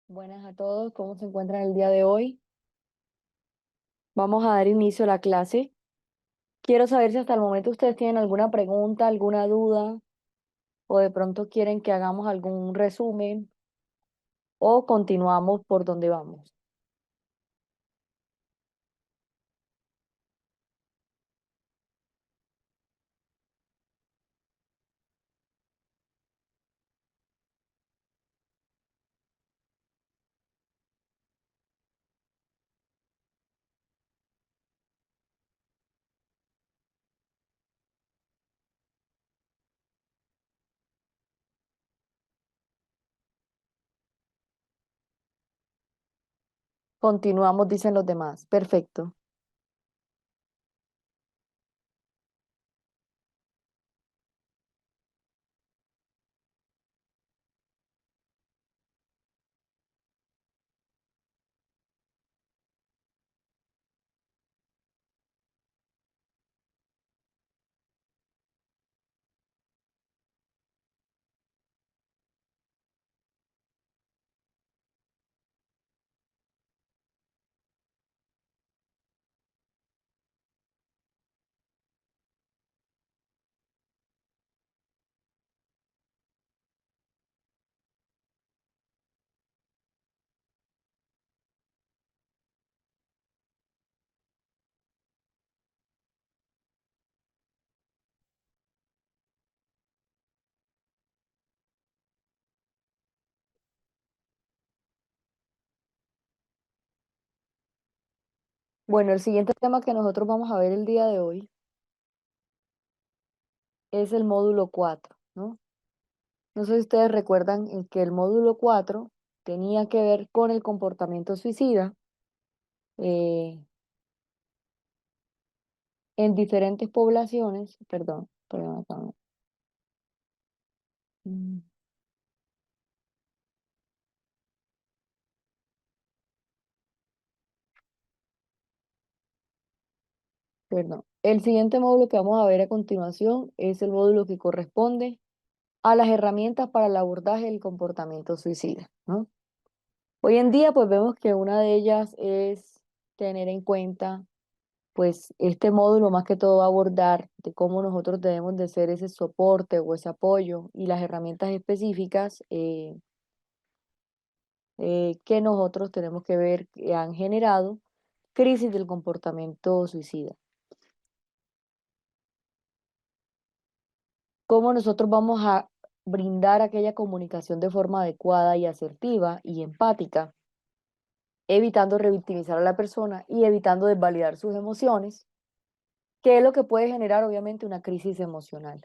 Buenas a todos, ¿cómo se encuentran el día de hoy? Vamos a dar inicio a la clase. Quiero saber si hasta el momento ustedes tienen alguna pregunta, alguna duda, o de pronto quieren que hagamos algún resumen o continuamos por donde vamos. Continuamos, dicen los demás. Perfecto. Bueno, el siguiente tema que nosotros vamos a ver el día de hoy es el módulo 4, ¿no? No sé si ustedes recuerdan en que el módulo 4 tenía que ver con el comportamiento suicida eh, en diferentes poblaciones, perdón, acá no. Mm, Perdón. El siguiente módulo que vamos a ver a continuación es el módulo que corresponde a las herramientas para el abordaje del comportamiento suicida, ¿no? Hoy en día, pues vemos que una de ellas es tener en cuenta, pues este módulo más que todo va a abordar de cómo nosotros debemos de ser ese soporte o ese apoyo y las herramientas específicas que nosotros tenemos que ver que han generado crisis del comportamiento suicida. Cómo nosotros vamos a brindar aquella comunicación de forma adecuada y asertiva y empática, evitando revictimizar a la persona y evitando desvalidar sus emociones, que es lo que puede generar obviamente una crisis emocional.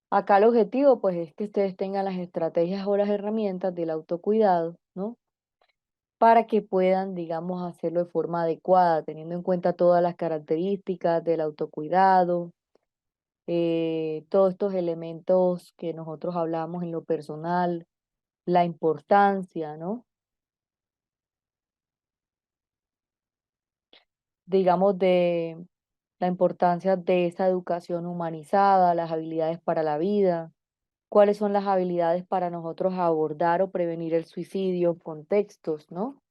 Acá el objetivo pues es que ustedes tengan las estrategias o las herramientas del autocuidado, ¿no? Para que puedan, digamos, hacerlo de forma adecuada, teniendo en cuenta todas las características del autocuidado, todos estos elementos que nosotros hablamos en lo personal, la importancia, ¿no? Digamos, de la importancia de esa educación humanizada, las habilidades para la vida, cuáles son las habilidades para nosotros abordar o prevenir el suicidio, contextos, ¿no?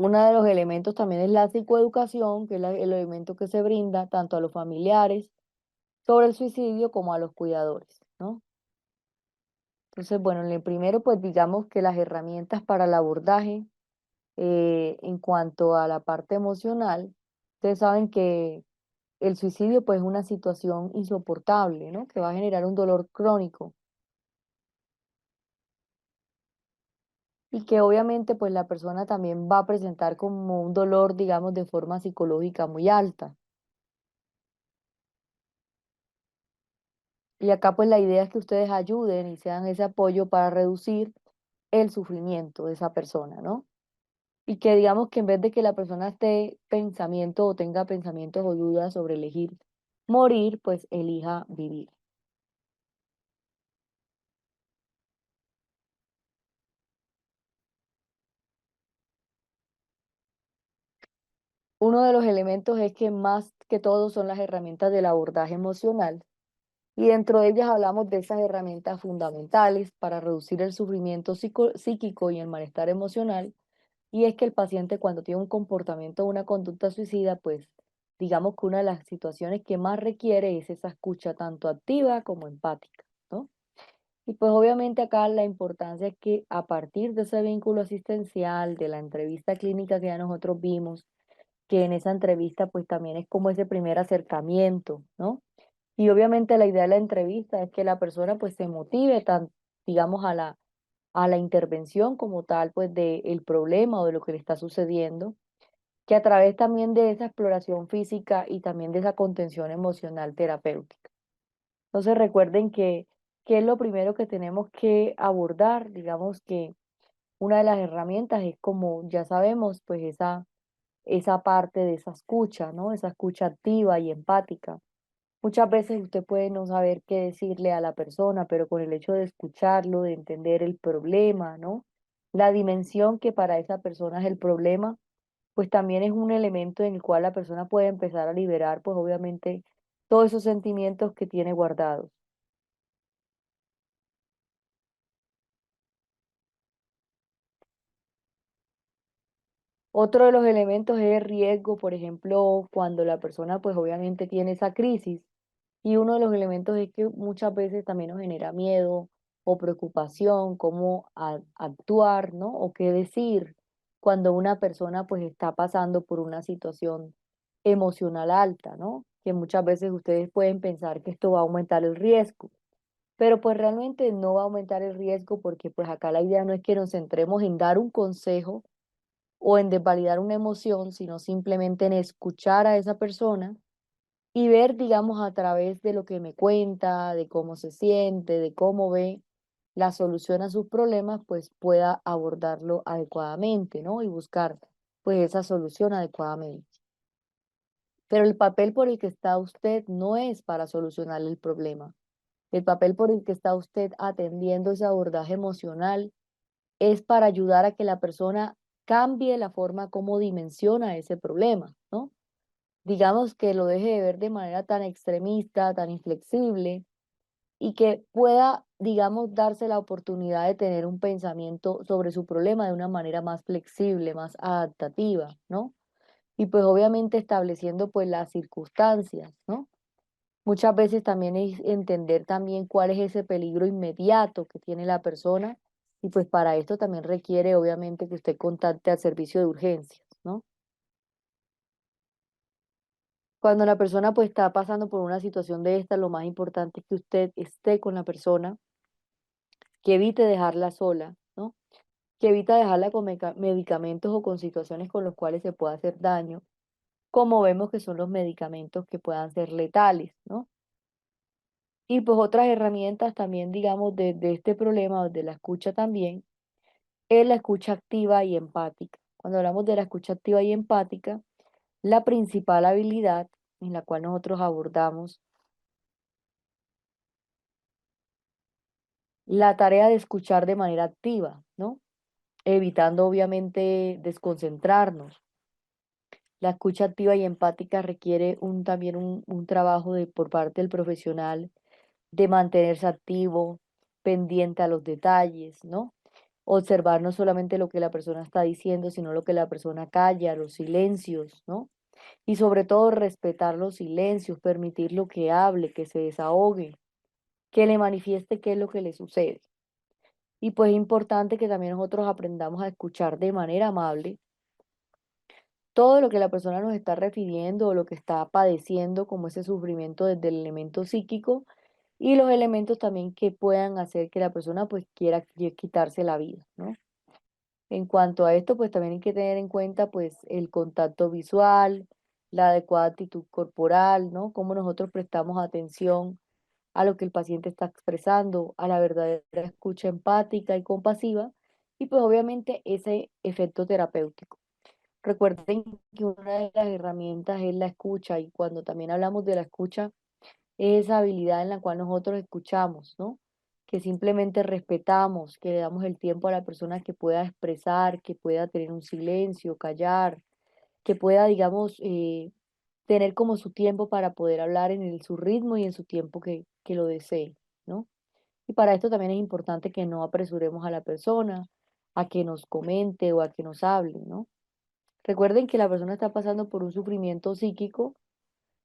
Uno de los elementos también es la psicoeducación, que es el elemento que se brinda tanto a los familiares sobre el suicidio como a los cuidadores, ¿no? Entonces, bueno, en el primero, pues digamos que las herramientas para el abordaje en cuanto a la parte emocional, ustedes saben que el suicidio pues es una situación insoportable, ¿no? Que va a generar un dolor crónico y que obviamente pues la persona también va a presentar como un dolor, digamos, de forma psicológica muy alta. Y acá pues la idea es que ustedes ayuden y sean ese apoyo para reducir el sufrimiento de esa persona, ¿no? Y que digamos que en vez de que la persona esté pensamiento o tenga pensamientos o dudas sobre elegir morir, pues elija vivir. Uno de los elementos es que más que todo son las herramientas del abordaje emocional y dentro de ellas hablamos de esas herramientas fundamentales para reducir el sufrimiento psíquico y el malestar emocional. Y es que el paciente cuando tiene un comportamiento o una conducta suicida, pues digamos que una de las situaciones que más requiere es esa escucha tanto activa como empática, ¿no? Y pues obviamente acá la importancia es que a partir de ese vínculo asistencial, de la entrevista clínica que ya nosotros vimos, que en esa entrevista pues también es como ese primer acercamiento, ¿no? Y obviamente la idea de la entrevista es que la persona pues se motive tan, digamos, a la intervención como tal, pues del problema o de lo que le está sucediendo, que a través también de esa exploración física y también de esa contención emocional terapéutica. Entonces recuerden que es lo primero que tenemos que abordar, digamos que una de las herramientas es como ya sabemos, pues esa parte de esa escucha, ¿no? Esa escucha activa y empática. Muchas veces usted puede no saber qué decirle a la persona, pero con el hecho de escucharlo, de entender el problema, ¿no? La dimensión que para esa persona es el problema, pues también es un elemento en el cual la persona puede empezar a liberar, pues obviamente, todos esos sentimientos que tiene guardados. Otro de los elementos es el riesgo, por ejemplo, cuando la persona pues obviamente tiene esa crisis y uno de los elementos es que muchas veces también nos genera miedo o preocupación, cómo actuar, ¿no? O qué decir cuando una persona pues está pasando por una situación emocional alta, ¿no? Que muchas veces ustedes pueden pensar que esto va a aumentar el riesgo, pero pues realmente no va a aumentar el riesgo porque pues acá la idea no es que nos centremos en dar un consejo o en desvalidar una emoción, sino simplemente en escuchar a esa persona y ver, digamos, a través de lo que me cuenta, de cómo se siente, de cómo ve la solución a sus problemas, pues pueda abordarlo adecuadamente, ¿no? Y buscar, pues, esa solución adecuadamente. Pero el papel por el que está usted no es para solucionar el problema. El papel por el que está usted atendiendo ese abordaje emocional es para ayudar a que la persona cambie la forma como dimensiona ese problema, ¿no? Digamos que lo deje de ver de manera tan extremista, tan inflexible y que pueda, digamos, darse la oportunidad de tener un pensamiento sobre su problema de una manera más flexible, más adaptativa, ¿no? Y pues obviamente estableciendo pues las circunstancias, ¿no? Muchas veces también es entender también cuál es ese peligro inmediato que tiene la persona y pues para esto también requiere obviamente que usted contacte al servicio de urgencias, ¿no? Cuando la persona pues está pasando por una situación de esta, lo más importante es que usted esté con la persona, que evite dejarla sola, ¿no? Que evite dejarla con medicamentos o con situaciones con los cuales se pueda hacer daño, como vemos que son los medicamentos que puedan ser letales, ¿no? Y pues otras herramientas también, digamos, de este problema, de la escucha también, es la escucha activa y empática. Cuando hablamos de la escucha activa y empática, la principal habilidad en la cual nosotros abordamos la tarea de escuchar de manera activa, ¿no? Evitando obviamente desconcentrarnos. La escucha activa y empática requiere también un trabajo por parte del profesional de mantenerse activo, pendiente a los detalles, ¿no? Observar no solamente lo que la persona está diciendo, sino lo que la persona calla, los silencios, ¿no? Y sobre todo respetar los silencios, permitirlo que hable, que se desahogue, que le manifieste qué es lo que le sucede. Y pues es importante que también nosotros aprendamos a escuchar de manera amable todo lo que la persona nos está refiriendo o lo que está padeciendo, como ese sufrimiento desde el elemento psíquico y los elementos también que puedan hacer que la persona pues quiera quitarse la vida, ¿no? En cuanto a esto, pues también hay que tener en cuenta pues el contacto visual, la adecuada actitud corporal, ¿no? Cómo nosotros prestamos atención a lo que el paciente está expresando, a la verdadera escucha empática y compasiva y pues obviamente ese efecto terapéutico. Recuerden que una de las herramientas es la escucha y cuando también hablamos de la escucha es esa habilidad en la cual nosotros escuchamos, ¿no? Que simplemente respetamos, que le damos el tiempo a la persona que pueda expresar, que pueda tener un silencio, callar, que pueda, digamos, tener como su tiempo para poder hablar en su ritmo y en su tiempo que lo desee, ¿no? Y para esto también es importante que no apresuremos a la persona a que nos comente o a que nos hable, ¿no? Recuerden que la persona está pasando por un sufrimiento psíquico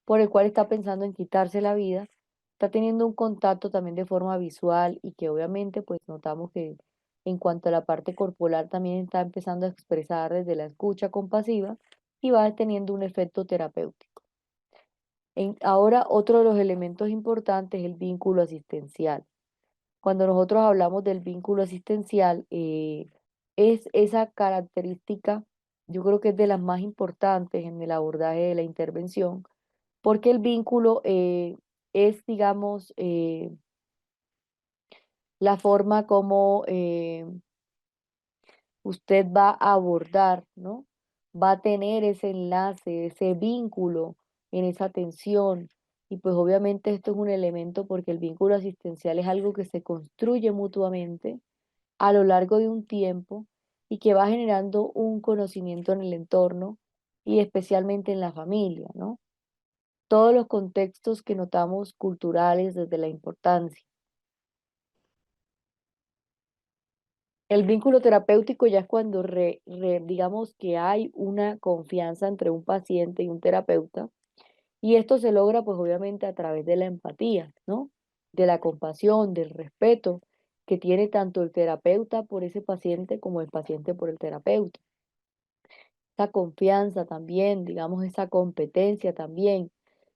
por el cual está pensando en quitarse la vida, está teniendo un contacto también de forma visual y que obviamente pues notamos que en cuanto a la parte corporal también está empezando a expresar desde la escucha compasiva y va teniendo un efecto terapéutico. Ahora otro de los elementos importantes es el vínculo asistencial. Cuando nosotros hablamos del vínculo asistencial, es esa característica, yo creo que es de las más importantes en el abordaje de la intervención, porque el vínculo es, digamos, la forma como usted va a abordar, ¿no? Va a tener ese enlace, ese vínculo en esa atención. Y pues obviamente esto es un elemento porque el vínculo asistencial es algo que se construye mutuamente a lo largo de un tiempo y que va generando un conocimiento en el entorno y especialmente en la familia, ¿no? Todos los contextos que notamos culturales desde la importancia. El vínculo terapéutico ya es cuando digamos que hay una confianza entre un paciente y un terapeuta, y esto se logra pues obviamente a través de la empatía, ¿no? De la compasión, del respeto que tiene tanto el terapeuta por ese paciente como el paciente por el terapeuta. Esa confianza también, digamos, esa competencia también.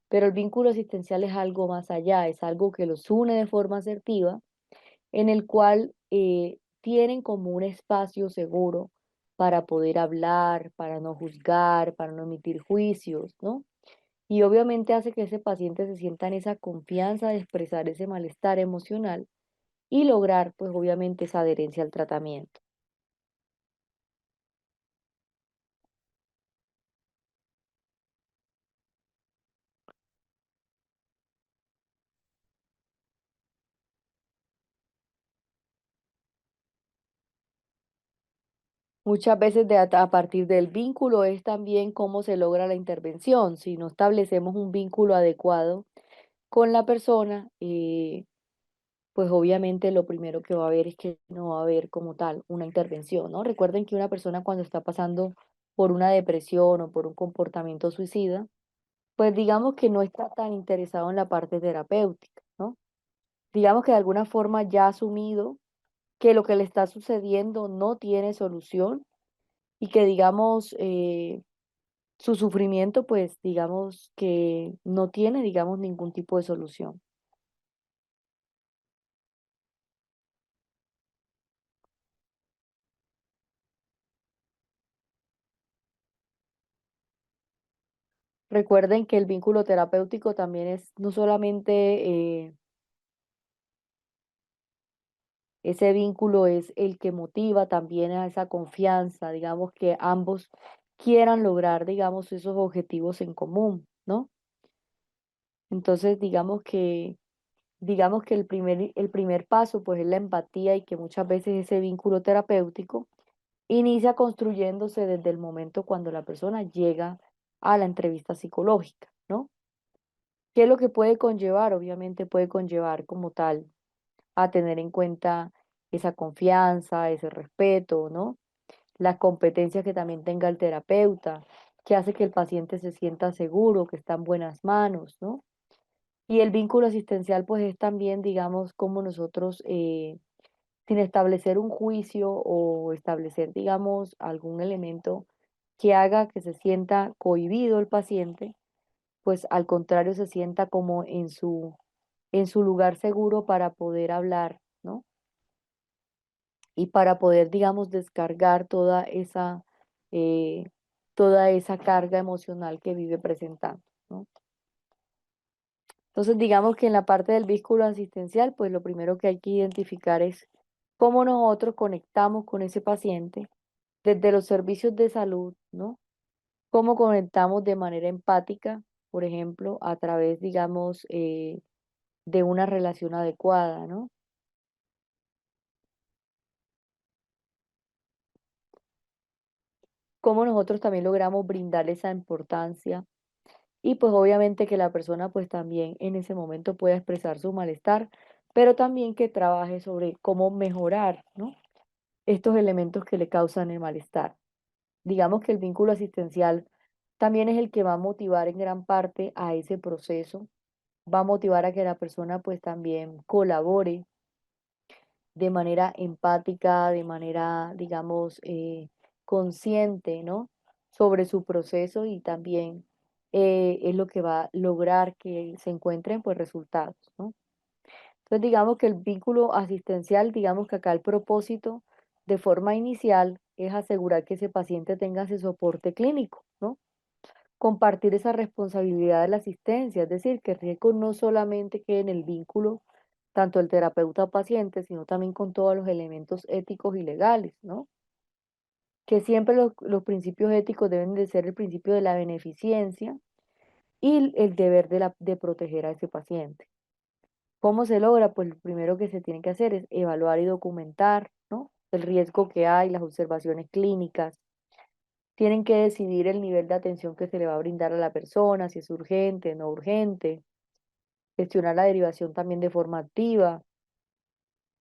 Pero el vínculo asistencial es algo más allá, es algo que los une de forma asertiva en el cual tienen como un espacio seguro para poder hablar, para no juzgar, para no emitir juicios, ¿no? Y obviamente hace que ese paciente se sienta en esa confianza de expresar ese malestar emocional y lograr, pues obviamente, esa adherencia al tratamiento. Muchas veces a partir del vínculo es también cómo se logra la intervención. Si no establecemos un vínculo adecuado con la persona, pues obviamente lo primero que va a haber es que no va a haber como tal una intervención, ¿no? Recuerden que una persona cuando está pasando por una depresión o por un comportamiento suicida, pues digamos que no está tan interesado en la parte terapéutica, ¿no? Digamos que de alguna forma ya ha asumido que lo que le está sucediendo no tiene solución y que digamos su sufrimiento pues digamos que no tiene digamos ningún tipo de solución. Recuerden que el vínculo terapéutico también es no solamente ese vínculo es el que motiva también a esa confianza, digamos que ambos quieran lograr, digamos, esos objetivos en común, ¿no? Entonces, digamos que el primer paso, pues, es la empatía y que muchas veces ese vínculo terapéutico inicia construyéndose desde el momento cuando la persona llega a la entrevista psicológica, ¿no? ¿Qué es lo que puede conllevar? Obviamente puede conllevar como tal a tener en cuenta esa confianza, ese respeto, ¿no? Las competencias que también tenga el terapeuta, que hace que el paciente se sienta seguro, que está en buenas manos, ¿no? Y el vínculo asistencial, pues es también, digamos, como nosotros, sin establecer un juicio o establecer, digamos, algún elemento que haga que se sienta cohibido el paciente, pues al contrario se sienta como en su lugar seguro para poder hablar, ¿no? Y para poder, digamos, descargar eh, toda esa carga emocional que vive presentando, ¿no? Entonces, digamos que en la parte del vínculo asistencial, pues lo primero que hay que identificar es cómo nosotros conectamos con ese paciente desde los servicios de salud, ¿no? Cómo conectamos de manera empática, por ejemplo, a través, digamos, de una relación adecuada, ¿no? cómo nosotros también logramos brindar esa importancia y pues obviamente que la persona pues también en ese momento pueda expresar su malestar, pero también que trabaje sobre cómo mejorar, ¿no? Estos elementos que le causan el malestar. Digamos que el vínculo asistencial también es el que va a motivar en gran parte a ese proceso, va a motivar a que la persona pues también colabore de manera empática, de manera, digamos, consciente, ¿no? Sobre su proceso y también es lo que va a lograr que se encuentren pues resultados, ¿no? Entonces digamos que el vínculo asistencial, digamos que acá el propósito de forma inicial es asegurar que ese paciente tenga ese soporte clínico, ¿no? Compartir esa responsabilidad de la asistencia, es decir, que el riesgo no solamente quede en el vínculo, tanto el terapeuta paciente, sino también con todos los elementos éticos y legales, ¿no? Que siempre los principios éticos deben de ser el principio de la beneficencia y el deber de proteger a ese paciente. ¿Cómo se logra? Pues lo primero que se tiene que hacer es evaluar y documentar, ¿no? El riesgo que hay, las observaciones clínicas. Tienen que decidir el nivel de atención que se le va a brindar a la persona, si es urgente, no urgente. Gestionar la derivación también de forma activa.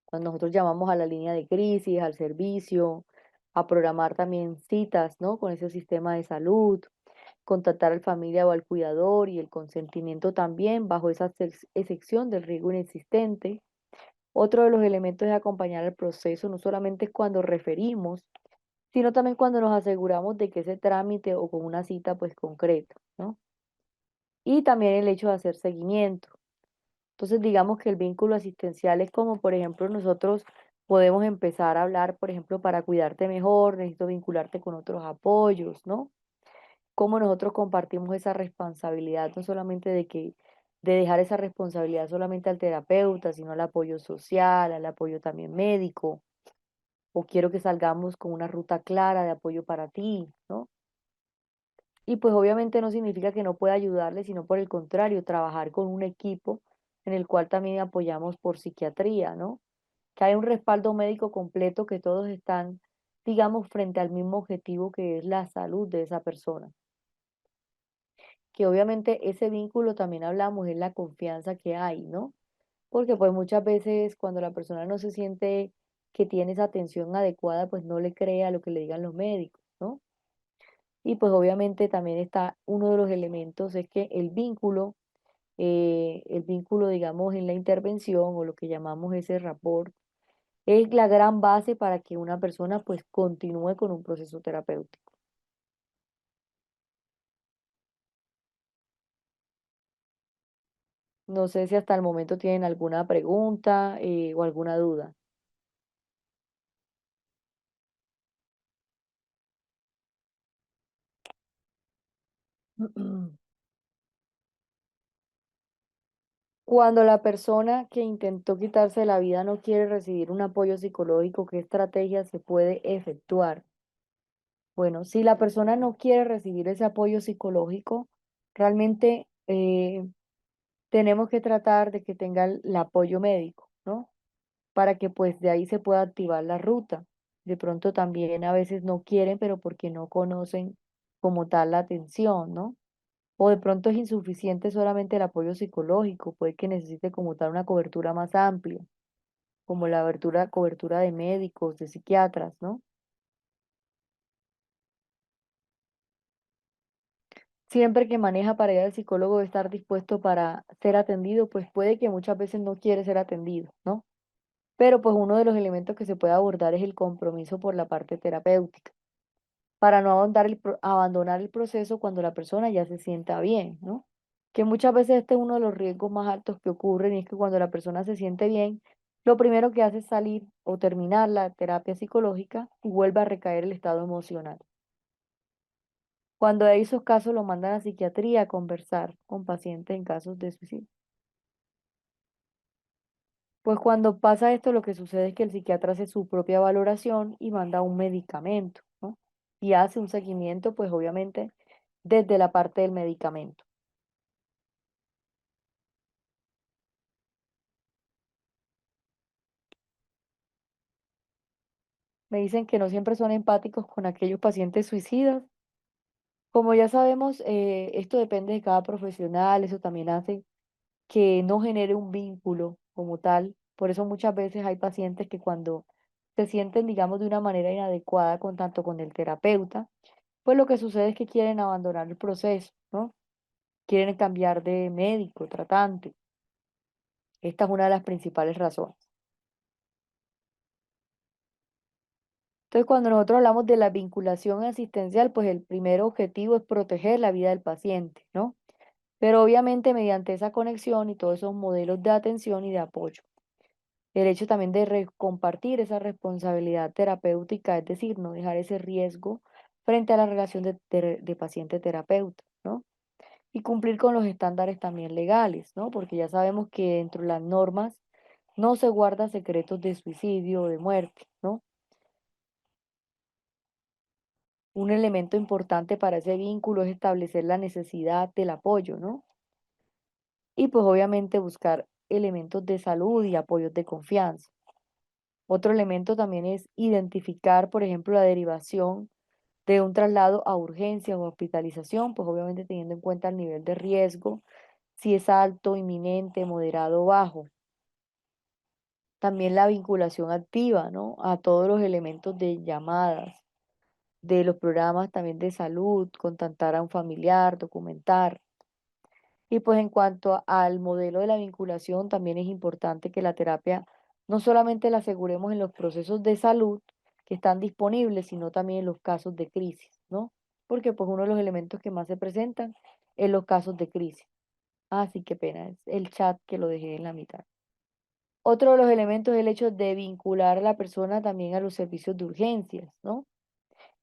Cuando nosotros llamamos a la línea de crisis, al servicio, a programar también citas, ¿no? Con ese sistema de salud, contactar al familia o al cuidador y el consentimiento también bajo esa excepción del riesgo inexistente. Otro de los elementos es acompañar el proceso, no solamente es cuando referimos, sino también cuando nos aseguramos de que ese trámite o con una cita pues concreta, ¿no? Y también el hecho de hacer seguimiento. Entonces, digamos que el vínculo asistencial es como, por ejemplo, nosotros podemos empezar a hablar, por ejemplo, para cuidarte mejor, necesito vincularte con otros apoyos, ¿no? Cómo nosotros compartimos esa responsabilidad, no solamente de dejar esa responsabilidad solamente al terapeuta, sino al apoyo social, al apoyo también médico, o quiero que salgamos con una ruta clara de apoyo para ti, ¿no? Y pues obviamente no significa que no pueda ayudarle, sino por el contrario, trabajar con un equipo en el cual también apoyamos por psiquiatría, ¿no? Que hay un respaldo médico completo, que todos están, digamos, frente al mismo objetivo que es la salud de esa persona. Que obviamente ese vínculo también hablamos, es la confianza que hay, ¿no? Porque pues muchas veces cuando la persona no se siente que tiene esa atención adecuada, pues no le cree a lo que le digan los médicos, ¿no? Y pues obviamente también está uno de los elementos es que el vínculo, digamos, en la intervención o lo que llamamos ese rapport, es la gran base para que una persona pues continúe con un proceso terapéutico. No sé si hasta el momento tienen alguna pregunta o alguna duda. Cuando la persona que intentó quitarse la vida no quiere recibir un apoyo psicológico, ¿qué estrategia se puede efectuar? Bueno, si la persona no quiere recibir ese apoyo psicológico, realmente tenemos que tratar de que tenga el apoyo médico, ¿no? Para que pues de ahí se pueda activar la ruta. De pronto también a veces no quieren, pero porque no conocen como tal la atención, ¿no? O de pronto es insuficiente solamente el apoyo psicológico, puede que necesite como tal una cobertura más amplia, como la cobertura de médicos, de psiquiatras, ¿no? Siempre que maneja para ir al psicólogo debe estar dispuesto para ser atendido, pues puede que muchas veces no quiere ser atendido, ¿no? Pero pues uno de los elementos que se puede abordar es el compromiso por la parte terapéutica, para no abandonar el proceso cuando la persona ya se sienta bien, ¿no? Que muchas veces este es uno de los riesgos más altos que ocurren y es que cuando la persona se siente bien, lo primero que hace es salir o terminar la terapia psicológica y vuelve a recaer el estado emocional. Cuando hay esos casos lo mandan a psiquiatría a conversar con pacientes en casos de suicidio. Pues cuando pasa esto, lo que sucede es que el psiquiatra hace su propia valoración y manda un medicamento, ¿no? Y hace un seguimiento, pues obviamente, desde la parte del medicamento. Me dicen que no siempre son empáticos con aquellos pacientes suicidas. Como ya sabemos, esto depende de cada profesional, eso también hace que no genere un vínculo como tal. Por eso muchas veces hay pacientes que cuando se sienten, digamos, de una manera inadecuada con tanto con el terapeuta, pues lo que sucede es que quieren abandonar el proceso, ¿no? Quieren cambiar de médico, tratante. Esta es una de las principales razones. Entonces, cuando nosotros hablamos de la vinculación asistencial, pues el primer objetivo es proteger la vida del paciente, ¿no? Pero obviamente mediante esa conexión y todos esos modelos de atención y de apoyo. El hecho también de compartir esa responsabilidad terapéutica, es decir, no dejar ese riesgo frente a la relación de paciente-terapeuta, ¿no? Y cumplir con los estándares también legales, ¿no? Porque ya sabemos que dentro de las normas no se guarda secretos de suicidio o de muerte, ¿no? Un elemento importante para ese vínculo es establecer la necesidad del apoyo, ¿no? Y pues obviamente buscar elementos de salud y apoyos de confianza. Otro elemento también es identificar, por ejemplo, la derivación de un traslado a urgencia o hospitalización, pues obviamente teniendo en cuenta el nivel de riesgo, si es alto, inminente, moderado o bajo. También la vinculación activa, ¿no? A todos los elementos de llamadas, de los programas también de salud, contactar a un familiar, documentar. Y pues en cuanto al modelo de la vinculación, también es importante que la terapia no solamente la aseguremos en los procesos de salud que están disponibles, sino también en los casos de crisis, ¿no? Porque pues uno de los elementos que más se presentan es los casos de crisis. Ah, sí, qué pena, es el chat que lo dejé en la mitad. Otro de los elementos es el hecho de vincular a la persona también a los servicios de urgencias, ¿no?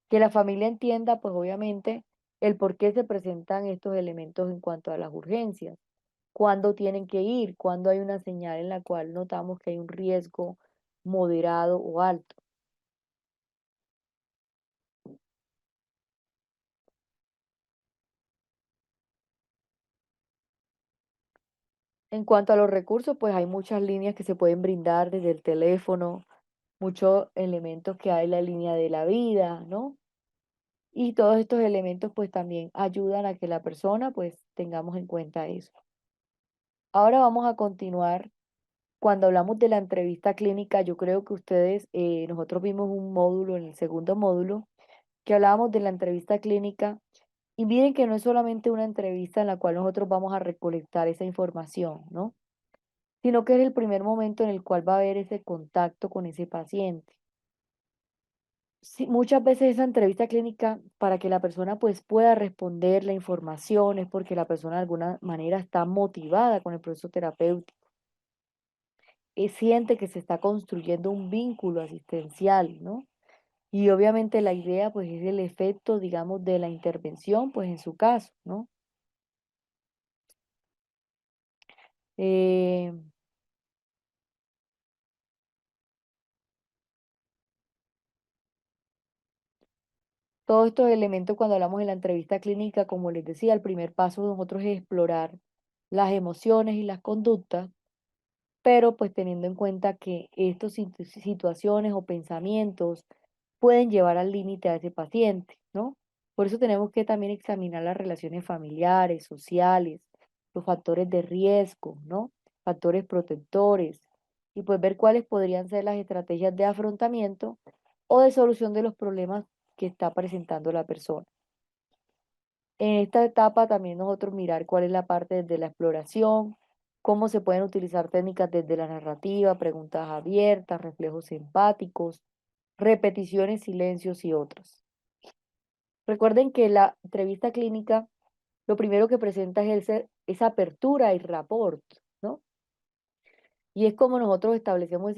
Que la familia entienda, pues obviamente, el por qué se presentan estos elementos en cuanto a las urgencias, cuándo tienen que ir, cuándo hay una señal en la cual notamos que hay un riesgo moderado o alto. En cuanto a los recursos, pues hay muchas líneas que se pueden brindar desde el teléfono, muchos elementos que hay en la línea de la vida, ¿no? Y todos estos elementos pues también ayudan a que la persona pues tengamos en cuenta eso. Ahora vamos a continuar. Cuando hablamos de la entrevista clínica, yo creo que ustedes, nosotros vimos un módulo en el segundo módulo que hablábamos de la entrevista clínica. Y miren que no es solamente una entrevista en la cual nosotros vamos a recolectar esa información, ¿no? Sino que es el primer momento en el cual va a haber ese contacto con ese paciente. Sí, muchas veces esa entrevista clínica, para que la persona pues pueda responder la información, es porque la persona de alguna manera está motivada con el proceso terapéutico, siente que se está construyendo un vínculo asistencial, ¿no? Y obviamente la idea pues es el efecto, digamos, de la intervención, pues en su caso, ¿no? Eh, Todos estos elementos cuando hablamos de la entrevista clínica, como les decía, el primer paso de nosotros es explorar las emociones y las conductas, pero pues teniendo en cuenta que estas situaciones o pensamientos pueden llevar al límite a ese paciente, ¿no? Por eso tenemos que también examinar las relaciones familiares, sociales, los factores de riesgo, ¿no? Factores protectores y pues ver cuáles podrían ser las estrategias de afrontamiento o de solución de los problemas que está presentando la persona. En esta etapa también nosotros mirar cuál es la parte desde la exploración, cómo se pueden utilizar técnicas desde la narrativa, preguntas abiertas, reflejos empáticos, repeticiones, silencios y otros. Recuerden que la entrevista clínica lo primero que presenta es esa apertura y rapport, ¿no? Y es como nosotros establecemos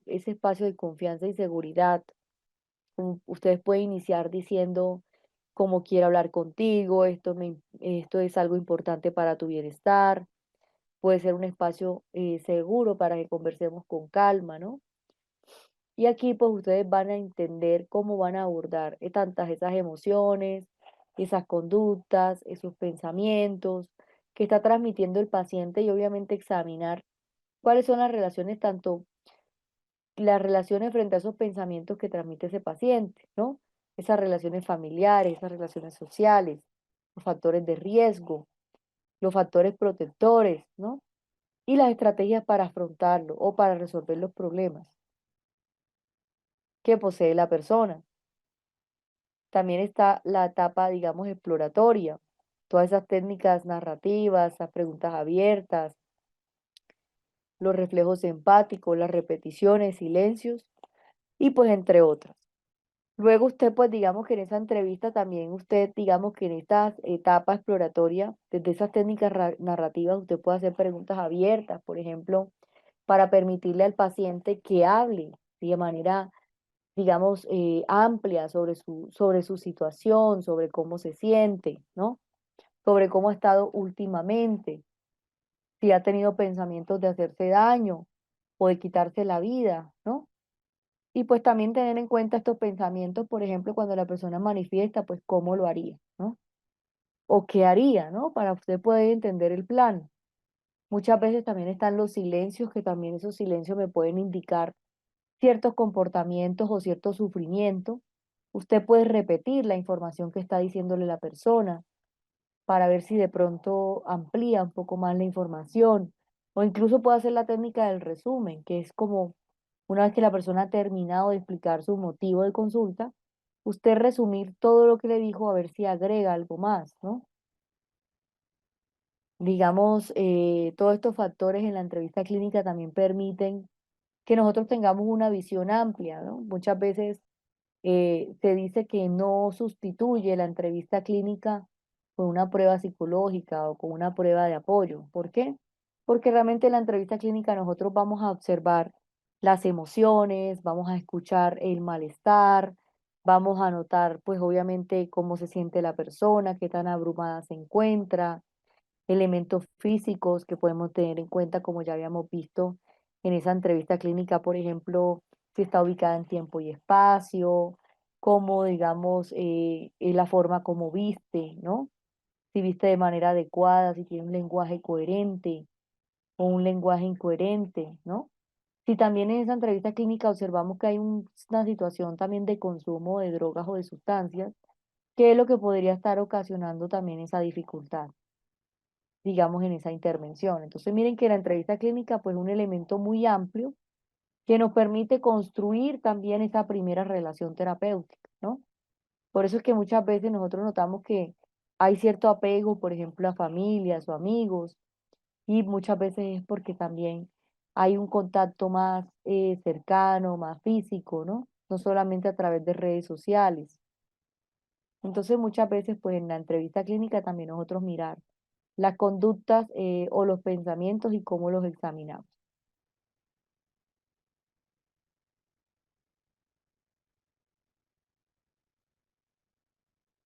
ese espacio de confianza y seguridad. Ustedes pueden iniciar diciendo cómo quiero hablar contigo, esto es algo importante para tu bienestar, puede ser un espacio seguro para que conversemos con calma, ¿no? Y aquí pues ustedes van a entender cómo van a abordar tantas esas emociones, esas conductas, esos pensamientos que está transmitiendo el paciente y obviamente examinar cuáles son las relaciones tanto las relaciones frente a esos pensamientos que transmite ese paciente, ¿no? Esas relaciones familiares, esas relaciones sociales, los factores de riesgo, los factores protectores, ¿no? Y las estrategias para afrontarlo o para resolver los problemas que posee la persona. También está la etapa, digamos, exploratoria, todas esas técnicas narrativas, las preguntas abiertas, los reflejos empáticos, las repeticiones, silencios y pues entre otras. Luego usted, pues digamos que en esa entrevista también usted, digamos que en esta etapa exploratoria, desde esas técnicas narrativas, usted puede hacer preguntas abiertas, por ejemplo, para permitirle al paciente que hable de manera, digamos, amplia sobre su situación, sobre cómo se siente, ¿no? Sobre cómo ha estado últimamente, si ha tenido pensamientos de hacerse daño o de quitarse la vida, ¿no? Y pues también tener en cuenta estos pensamientos, por ejemplo, cuando la persona manifiesta, pues cómo lo haría, ¿no? O qué haría, ¿no? Para usted poder entender el plan. Muchas veces también están los silencios, que también esos silencios me pueden indicar ciertos comportamientos o cierto sufrimiento. Usted puede repetir la información que está diciéndole la persona para ver si de pronto amplía un poco más la información. O incluso puede hacer la técnica del resumen, que es como una vez que la persona ha terminado de explicar su motivo de consulta, usted resumir todo lo que le dijo a ver si agrega algo más, ¿no? Digamos, todos estos factores en la entrevista clínica también permiten que nosotros tengamos una visión amplia, ¿no? Muchas veces se dice que no sustituye la entrevista clínica con una prueba psicológica o con una prueba de apoyo. ¿Por qué? Porque realmente en la entrevista clínica nosotros vamos a observar las emociones, vamos a escuchar el malestar, vamos a notar pues obviamente cómo se siente la persona, qué tan abrumada se encuentra, elementos físicos que podemos tener en cuenta, como ya habíamos visto en esa entrevista clínica, por ejemplo, si está ubicada en tiempo y espacio, cómo, digamos, la forma como viste, ¿no? Si viste de manera adecuada, si tiene un lenguaje coherente o un lenguaje incoherente, ¿no? Si también en esa entrevista clínica observamos que hay una situación también de consumo de drogas o de sustancias, ¿qué es lo que podría estar ocasionando también esa dificultad, digamos, en esa intervención? Entonces, miren que la entrevista clínica, pues, un elemento muy amplio que nos permite construir también esa primera relación terapéutica, ¿no? Por eso es que muchas veces nosotros notamos que hay cierto apego, por ejemplo, a familias o amigos, y muchas veces es porque también hay un contacto más cercano, más físico, ¿no? No solamente a través de redes sociales. Entonces, muchas veces, pues en la entrevista clínica también nosotros mirar las conductas o los pensamientos y cómo los examinamos.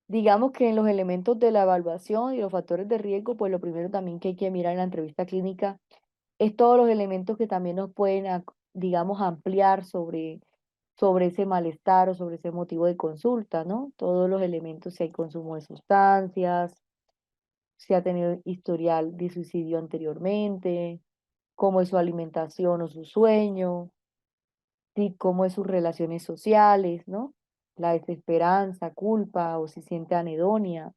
Digamos que en los elementos de la evaluación y los factores de riesgo, pues lo primero también que hay que mirar en la entrevista clínica es todos los elementos que también nos pueden, digamos, ampliar sobre ese malestar o sobre ese motivo de consulta, ¿no? Todos los elementos, si hay consumo de sustancias, si ha tenido historial de suicidio anteriormente, cómo es su alimentación o su sueño, sí, cómo es sus relaciones sociales, ¿no? La desesperanza, culpa o si siente anedonia.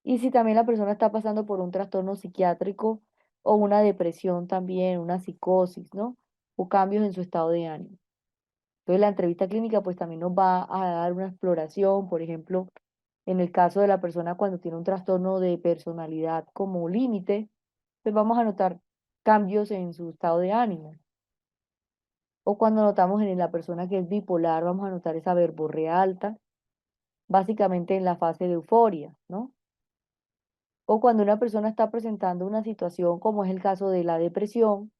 Y si también la persona está pasando por un trastorno psiquiátrico o una depresión también, una psicosis, ¿no? O cambios en su estado de ánimo. Entonces la entrevista clínica pues también nos va a dar una exploración, por ejemplo, en el caso de la persona cuando tiene un trastorno de personalidad como límite, pues vamos a notar cambios en su estado de ánimo. O cuando notamos en la persona que es bipolar, vamos a notar esa verborrea alta, básicamente en la fase de euforia, ¿no? O cuando una persona está presentando una situación como es el caso de la depresión,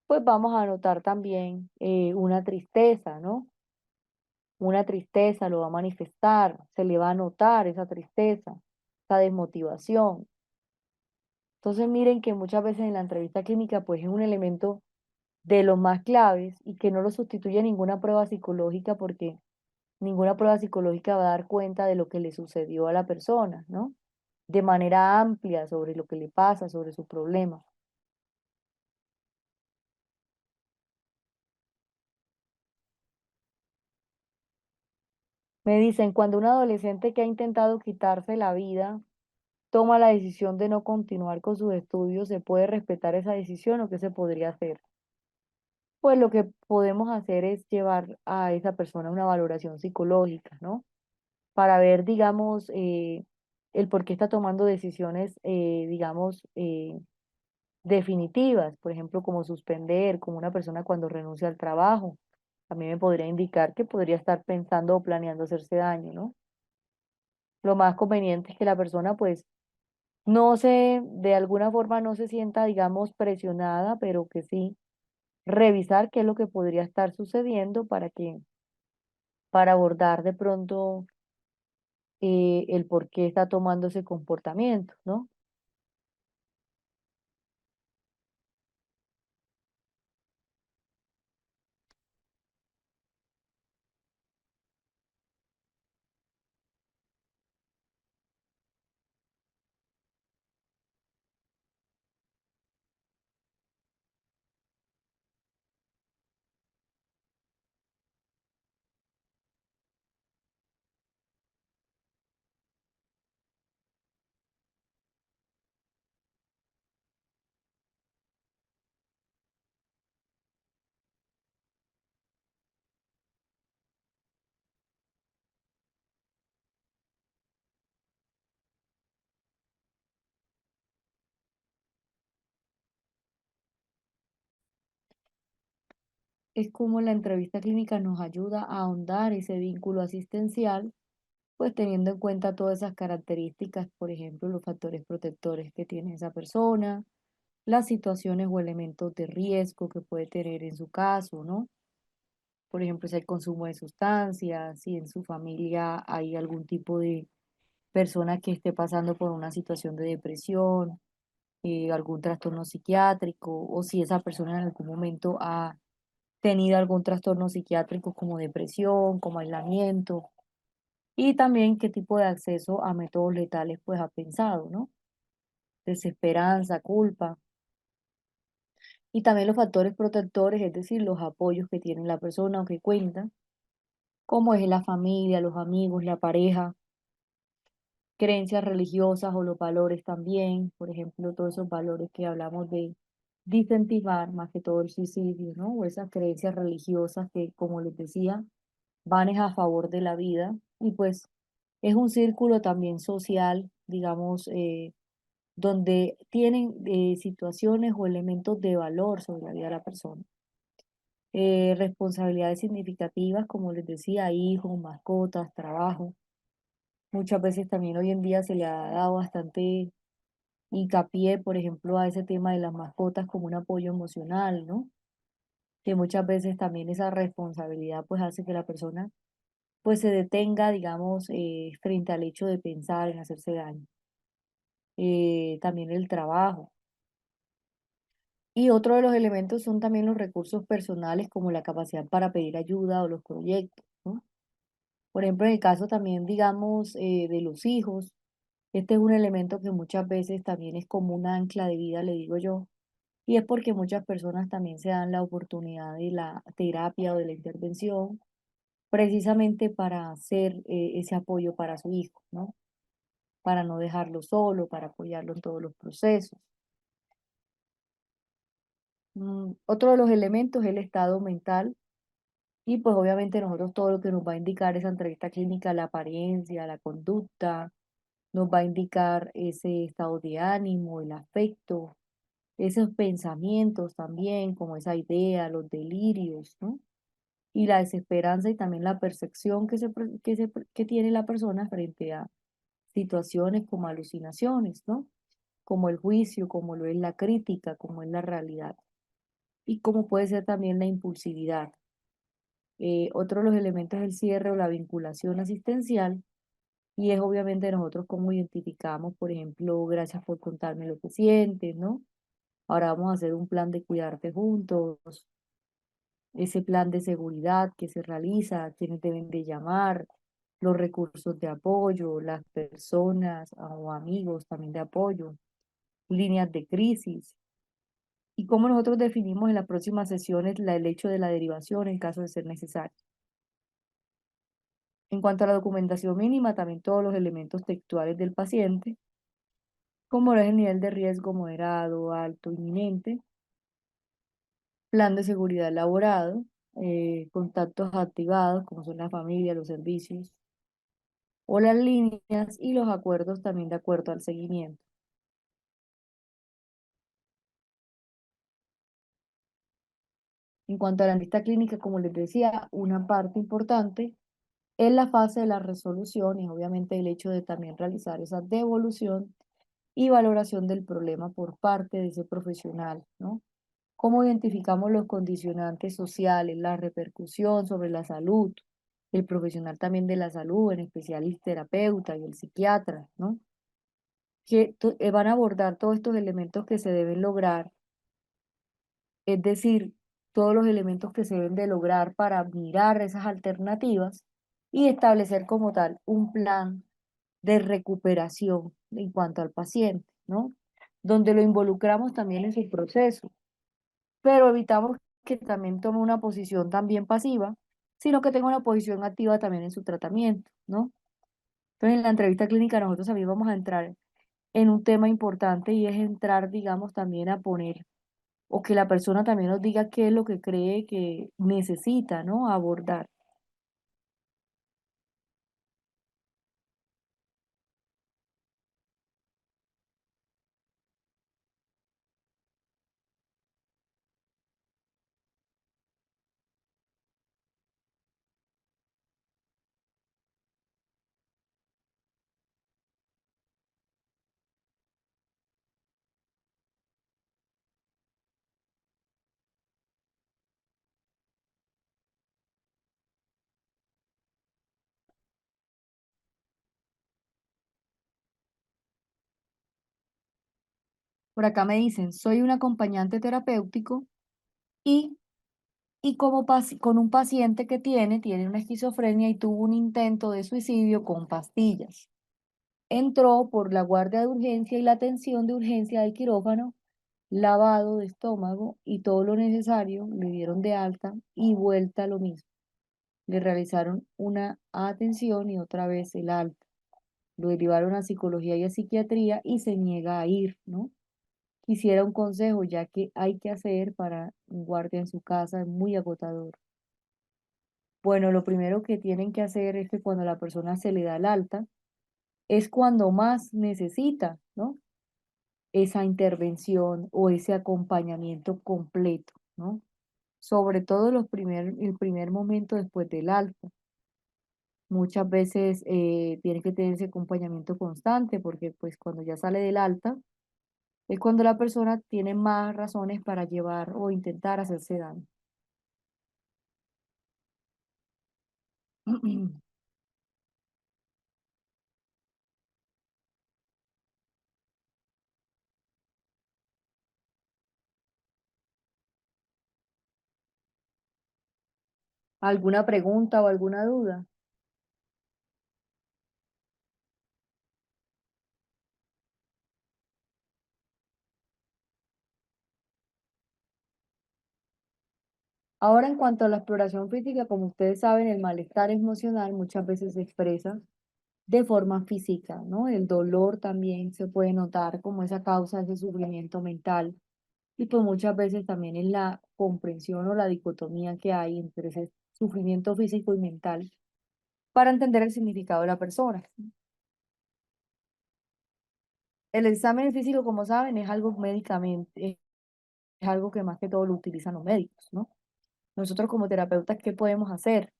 pues vamos a notar también una tristeza, ¿no? Una tristeza lo va a manifestar, se le va a notar esa tristeza, esa desmotivación. Entonces miren que muchas veces en la entrevista clínica pues es un elemento de los más claves y que no lo sustituye ninguna prueba psicológica porque ninguna prueba psicológica va a dar cuenta de lo que le sucedió a la persona, ¿no? De manera amplia sobre lo que le pasa, sobre su problema. Me dicen, cuando un adolescente que ha intentado quitarse la vida toma la decisión de no continuar con sus estudios, ¿se puede respetar esa decisión o qué se podría hacer? Pues lo que podemos hacer es llevar a esa persona a una valoración psicológica, ¿no? Para ver, digamos, el por qué está tomando decisiones, digamos, definitivas, por ejemplo, como suspender, como una persona cuando renuncia al trabajo. También me podría indicar que podría estar pensando o planeando hacerse daño, ¿no? Lo más conveniente es que la persona, pues, no se, de alguna forma no se sienta, digamos, presionada, pero que sí revisar qué es lo que podría estar sucediendo para abordar de pronto el por qué está tomando ese comportamiento, ¿no? Es como la entrevista clínica nos ayuda a ahondar ese vínculo asistencial, pues teniendo en cuenta todas esas características, por ejemplo, los factores protectores que tiene esa persona, las situaciones o elementos de riesgo que puede tener en su caso, ¿no? Por ejemplo, si hay consumo de sustancias, si en su familia hay algún tipo de persona que esté pasando por una situación de depresión, algún trastorno psiquiátrico, o si esa persona en algún momento ha tenido algún trastorno psiquiátrico como depresión, como aislamiento, y también qué tipo de acceso a métodos letales pues ha pensado, ¿no? Desesperanza, culpa, y también los factores protectores, es decir, los apoyos que tiene la persona o que cuenta, como es la familia, los amigos, la pareja, creencias religiosas o los valores también, por ejemplo, todos esos valores que hablamos de incentivar más que todo el suicidio, ¿no? O esas creencias religiosas que, como les decía, van es a favor de la vida y pues es un círculo también social, digamos, donde tienen situaciones o elementos de valor sobre la vida de la persona. Responsabilidades significativas, como les decía, hijos, mascotas, trabajo. Muchas veces también hoy en día se le ha dado bastante hincapié, por ejemplo, a ese tema de las mascotas como un apoyo emocional, ¿no? Que muchas veces también esa responsabilidad pues hace que la persona pues se detenga, digamos, frente al hecho de pensar en hacerse daño. También el trabajo. Y otro de los elementos son también los recursos personales como la capacidad para pedir ayuda o los proyectos, ¿no? Por ejemplo, en el caso también, digamos, de los hijos, este es un elemento que muchas veces también es como un ancla de vida, le digo yo, y es porque muchas personas también se dan la oportunidad de la terapia o de la intervención precisamente para hacer ese apoyo para su hijo, ¿no? Para no dejarlo solo, para apoyarlo en todos los procesos. Otro de los elementos es el estado mental y pues obviamente nosotros todo lo que nos va a indicar esa entrevista clínica, la apariencia, la conducta, nos va a indicar ese estado de ánimo, el afecto, esos pensamientos también, como esa idea, los delirios, ¿no? Y la desesperanza y también la percepción que tiene la persona frente a situaciones como alucinaciones, ¿no? Como el juicio, como lo es la crítica, como es la realidad. Y como puede ser también la impulsividad. Otro de los elementos es el cierre o la vinculación asistencial. Y es obviamente nosotros cómo identificamos, por ejemplo, gracias por contarme lo que sientes, ¿no? Ahora vamos a hacer un plan de cuidarte juntos, ese plan de seguridad que se realiza, quienes deben de llamar, los recursos de apoyo, las personas o amigos también de apoyo, líneas de crisis. Y cómo nosotros definimos en las próximas sesiones el hecho de la derivación en caso de ser necesario. En cuanto a la documentación mínima, también todos los elementos textuales del paciente, como lo es el nivel de riesgo moderado, alto, inminente, plan de seguridad elaborado, contactos activados, como son la familia, los servicios, o las líneas y los acuerdos también de acuerdo al seguimiento. En cuanto a la lista clínica, como les decía, una parte importante es la fase de la resolución y obviamente el hecho de también realizar esa devolución y valoración del problema por parte de ese profesional, ¿no? Cómo identificamos los condicionantes sociales, la repercusión sobre la salud, el profesional también de la salud, en especial el terapeuta y el psiquiatra, ¿no? Que van a abordar todos estos elementos que se deben lograr, es decir, todos los elementos que se deben de lograr para mirar esas alternativas y establecer como tal un plan de recuperación en cuanto al paciente, ¿no? Donde lo involucramos también en su proceso, pero evitamos que también tome una posición también pasiva, sino que tenga una posición activa también en su tratamiento, ¿no? Entonces, en la entrevista clínica nosotros también vamos a entrar en un tema importante y es entrar, digamos, también a poner, o que la persona también nos diga qué es lo que cree que necesita, ¿no? Abordar. Por acá me dicen, soy un acompañante terapéutico y, con un paciente que tiene una esquizofrenia y tuvo un intento de suicidio con pastillas. Entró por la guardia de urgencia y la atención de urgencia del quirófano, lavado de estómago y todo lo necesario, le dieron de alta y vuelta a lo mismo. Le realizaron una atención y otra vez el alta. Lo derivaron a psicología y a psiquiatría y se niega a ir, ¿no? Quisiera un consejo, ya que hay que hacer para un guardia en su casa, es muy agotador. Bueno, lo primero que tienen que hacer es que cuando la persona se le da el alta, es cuando más necesita, ¿no? Esa intervención o ese acompañamiento completo, ¿no? Sobre todo el primer momento después del alta. Muchas veces tiene que tener ese acompañamiento constante porque pues cuando ya sale del alta es cuando la persona tiene más razones para llevar o intentar hacerse daño. ¿Alguna pregunta o alguna duda? Ahora, en cuanto a la exploración física, como ustedes saben, el malestar emocional muchas veces se expresa de forma física, ¿no? El dolor también se puede notar como esa causa de ese sufrimiento mental y pues muchas veces también en la comprensión o la dicotomía que hay entre ese sufrimiento físico y mental para entender el significado de la persona. El examen físico, como saben, es algo médicamente, es algo que más que todo lo utilizan los médicos, ¿no? Nosotros como terapeutas, ¿qué podemos hacer?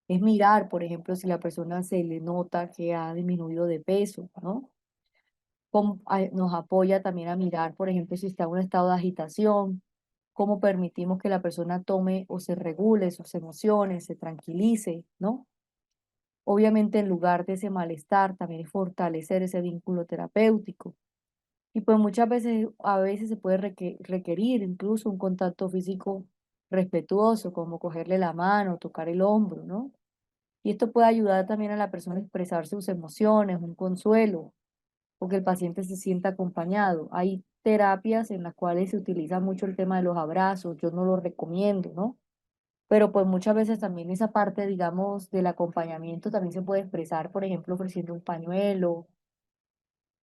Es mirar, por ejemplo, si la persona se le nota que ha disminuido de peso, ¿no? Nos apoya también a mirar, por ejemplo, si está en un estado de agitación, cómo permitimos que la persona tome o se regule sus emociones, se tranquilice, ¿no? Obviamente, en lugar de ese malestar, también es fortalecer ese vínculo terapéutico. Y pues muchas veces, a veces se puede requerir incluso un contacto físico respetuoso, como cogerle la mano, tocar el hombro, ¿no? Y esto puede ayudar también a la persona a expresar sus emociones, un consuelo, o que el paciente se sienta acompañado. Hay terapias en las cuales se utiliza mucho el tema de los abrazos, yo no lo recomiendo, ¿no? pero pues muchas veces también esa parte, digamos, del acompañamiento también se puede expresar, por ejemplo, ofreciendo un pañuelo,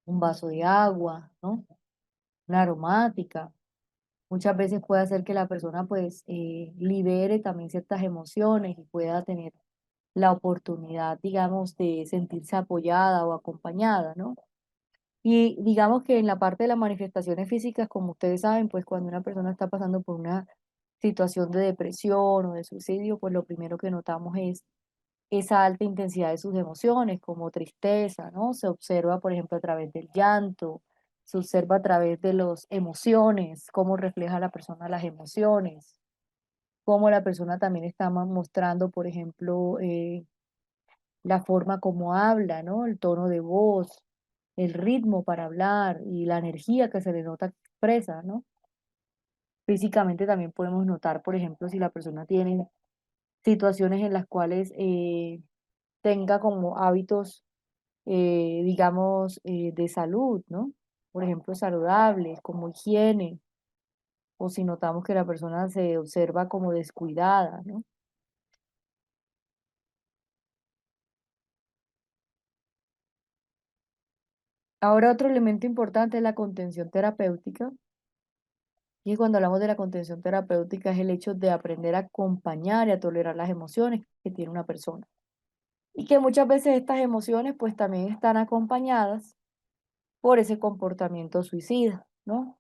un vaso de agua, ¿no? Una aromática. Muchas veces puede hacer que la persona pues libere también ciertas emociones y pueda tener la oportunidad, digamos, de sentirse apoyada o acompañada, ¿no? Y digamos que en la parte de las manifestaciones físicas, como ustedes saben, pues cuando una persona está pasando por una situación de depresión o de suicidio, pues lo primero que notamos es esa alta intensidad de sus emociones, como tristeza, ¿no? Se observa, por ejemplo, a través del llanto, se observa a través de las emociones, cómo refleja la persona las emociones, cómo la persona también está mostrando, por ejemplo, la forma como habla, ¿no? El tono de voz, el ritmo para hablar y la energía que se le nota que expresa, ¿no? Físicamente también podemos notar, por ejemplo, si la persona tiene situaciones en las cuales tenga como hábitos, digamos, de salud, ¿no? Por ejemplo, saludables, como higiene, o si notamos que la persona se observa como descuidada, ¿no? Ahora otro elemento importante es la contención terapéutica. Y cuando hablamos de la contención terapéutica es el hecho de aprender a acompañar y a tolerar las emociones que tiene una persona. Y que muchas veces estas emociones pues también están acompañadas por ese comportamiento suicida, ¿no?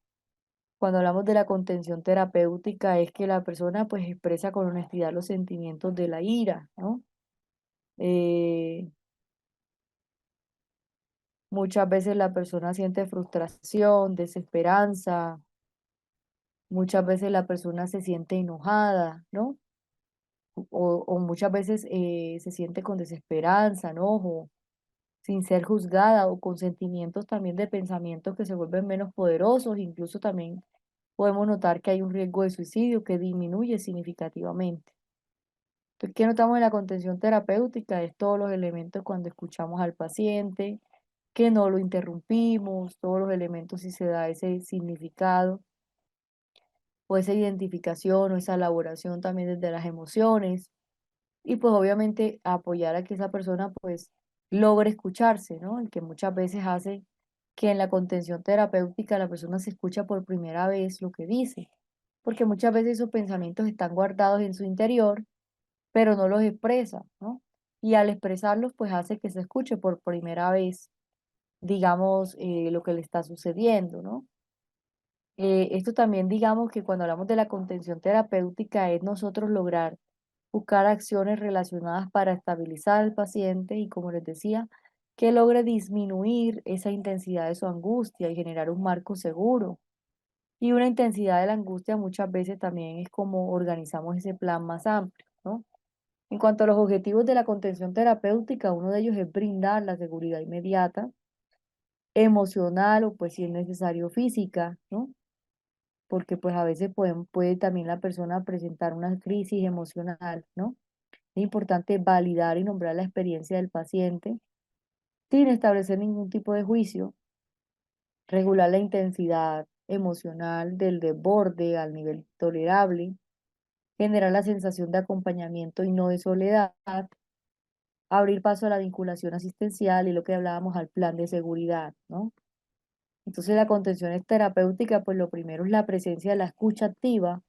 Cuando hablamos de la contención terapéutica es que la persona pues expresa con honestidad los sentimientos de la ira, ¿no? Eh, Muchas veces la persona siente frustración, desesperanza, muchas veces la persona se siente enojada, ¿no? O muchas veces se siente con desesperanza, enojo, sin ser juzgada o con sentimientos también de pensamientos que se vuelven menos poderosos, incluso también podemos notar que hay un riesgo de suicidio que disminuye significativamente. Entonces, ¿qué notamos en la contención terapéutica? Es todos los elementos cuando escuchamos al paciente, que no lo interrumpimos, todos los elementos si se da ese significado o esa identificación o esa elaboración también desde las emociones y pues obviamente apoyar a que esa persona pues logre escucharse, ¿no? El que muchas veces hace que en la contención terapéutica la persona se escucha por primera vez lo que dice, porque muchas veces esos pensamientos están guardados en su interior, pero no los expresa, ¿no? Y al expresarlos pues hace que se escuche por primera vez, digamos, lo que le está sucediendo, ¿no? Esto también, digamos que cuando hablamos de la contención terapéutica es nosotros lograr buscar acciones relacionadas para estabilizar al paciente y, como les decía, que logre disminuir esa intensidad de su angustia y generar un marco seguro. Y una intensidad de la angustia muchas veces también es como organizamos ese plan más amplio, ¿no? En cuanto a los objetivos de la contención terapéutica, uno de ellos es brindar la seguridad inmediata, emocional o pues si es necesario física, ¿no? Porque pues a veces puede también la persona presentar una crisis emocional, ¿no? Es importante validar y nombrar la experiencia del paciente sin establecer ningún tipo de juicio, regular la intensidad emocional del desborde al nivel tolerable, generar la sensación de acompañamiento y no de soledad, abrir paso a la vinculación asistencial y lo que hablábamos al plan de seguridad, ¿no? Entonces la contención es terapéutica, pues lo primero es la presencia de la escucha activa.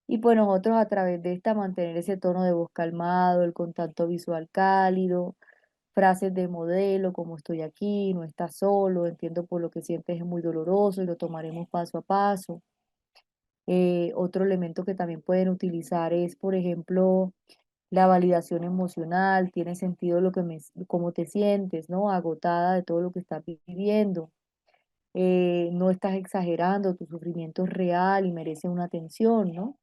Y pues nosotros a través de esta mantener ese tono de voz calmado, el contacto visual cálido, frases de modelo como estoy aquí, no estás solo, entiendo por lo que sientes es muy doloroso y lo tomaremos paso a paso. Otro elemento que también pueden utilizar es, por ejemplo, la validación emocional, tiene sentido cómo te sientes, ¿no? Agotada de todo lo que estás viviendo. No estás exagerando, tu sufrimiento es real y merece una atención, ¿no?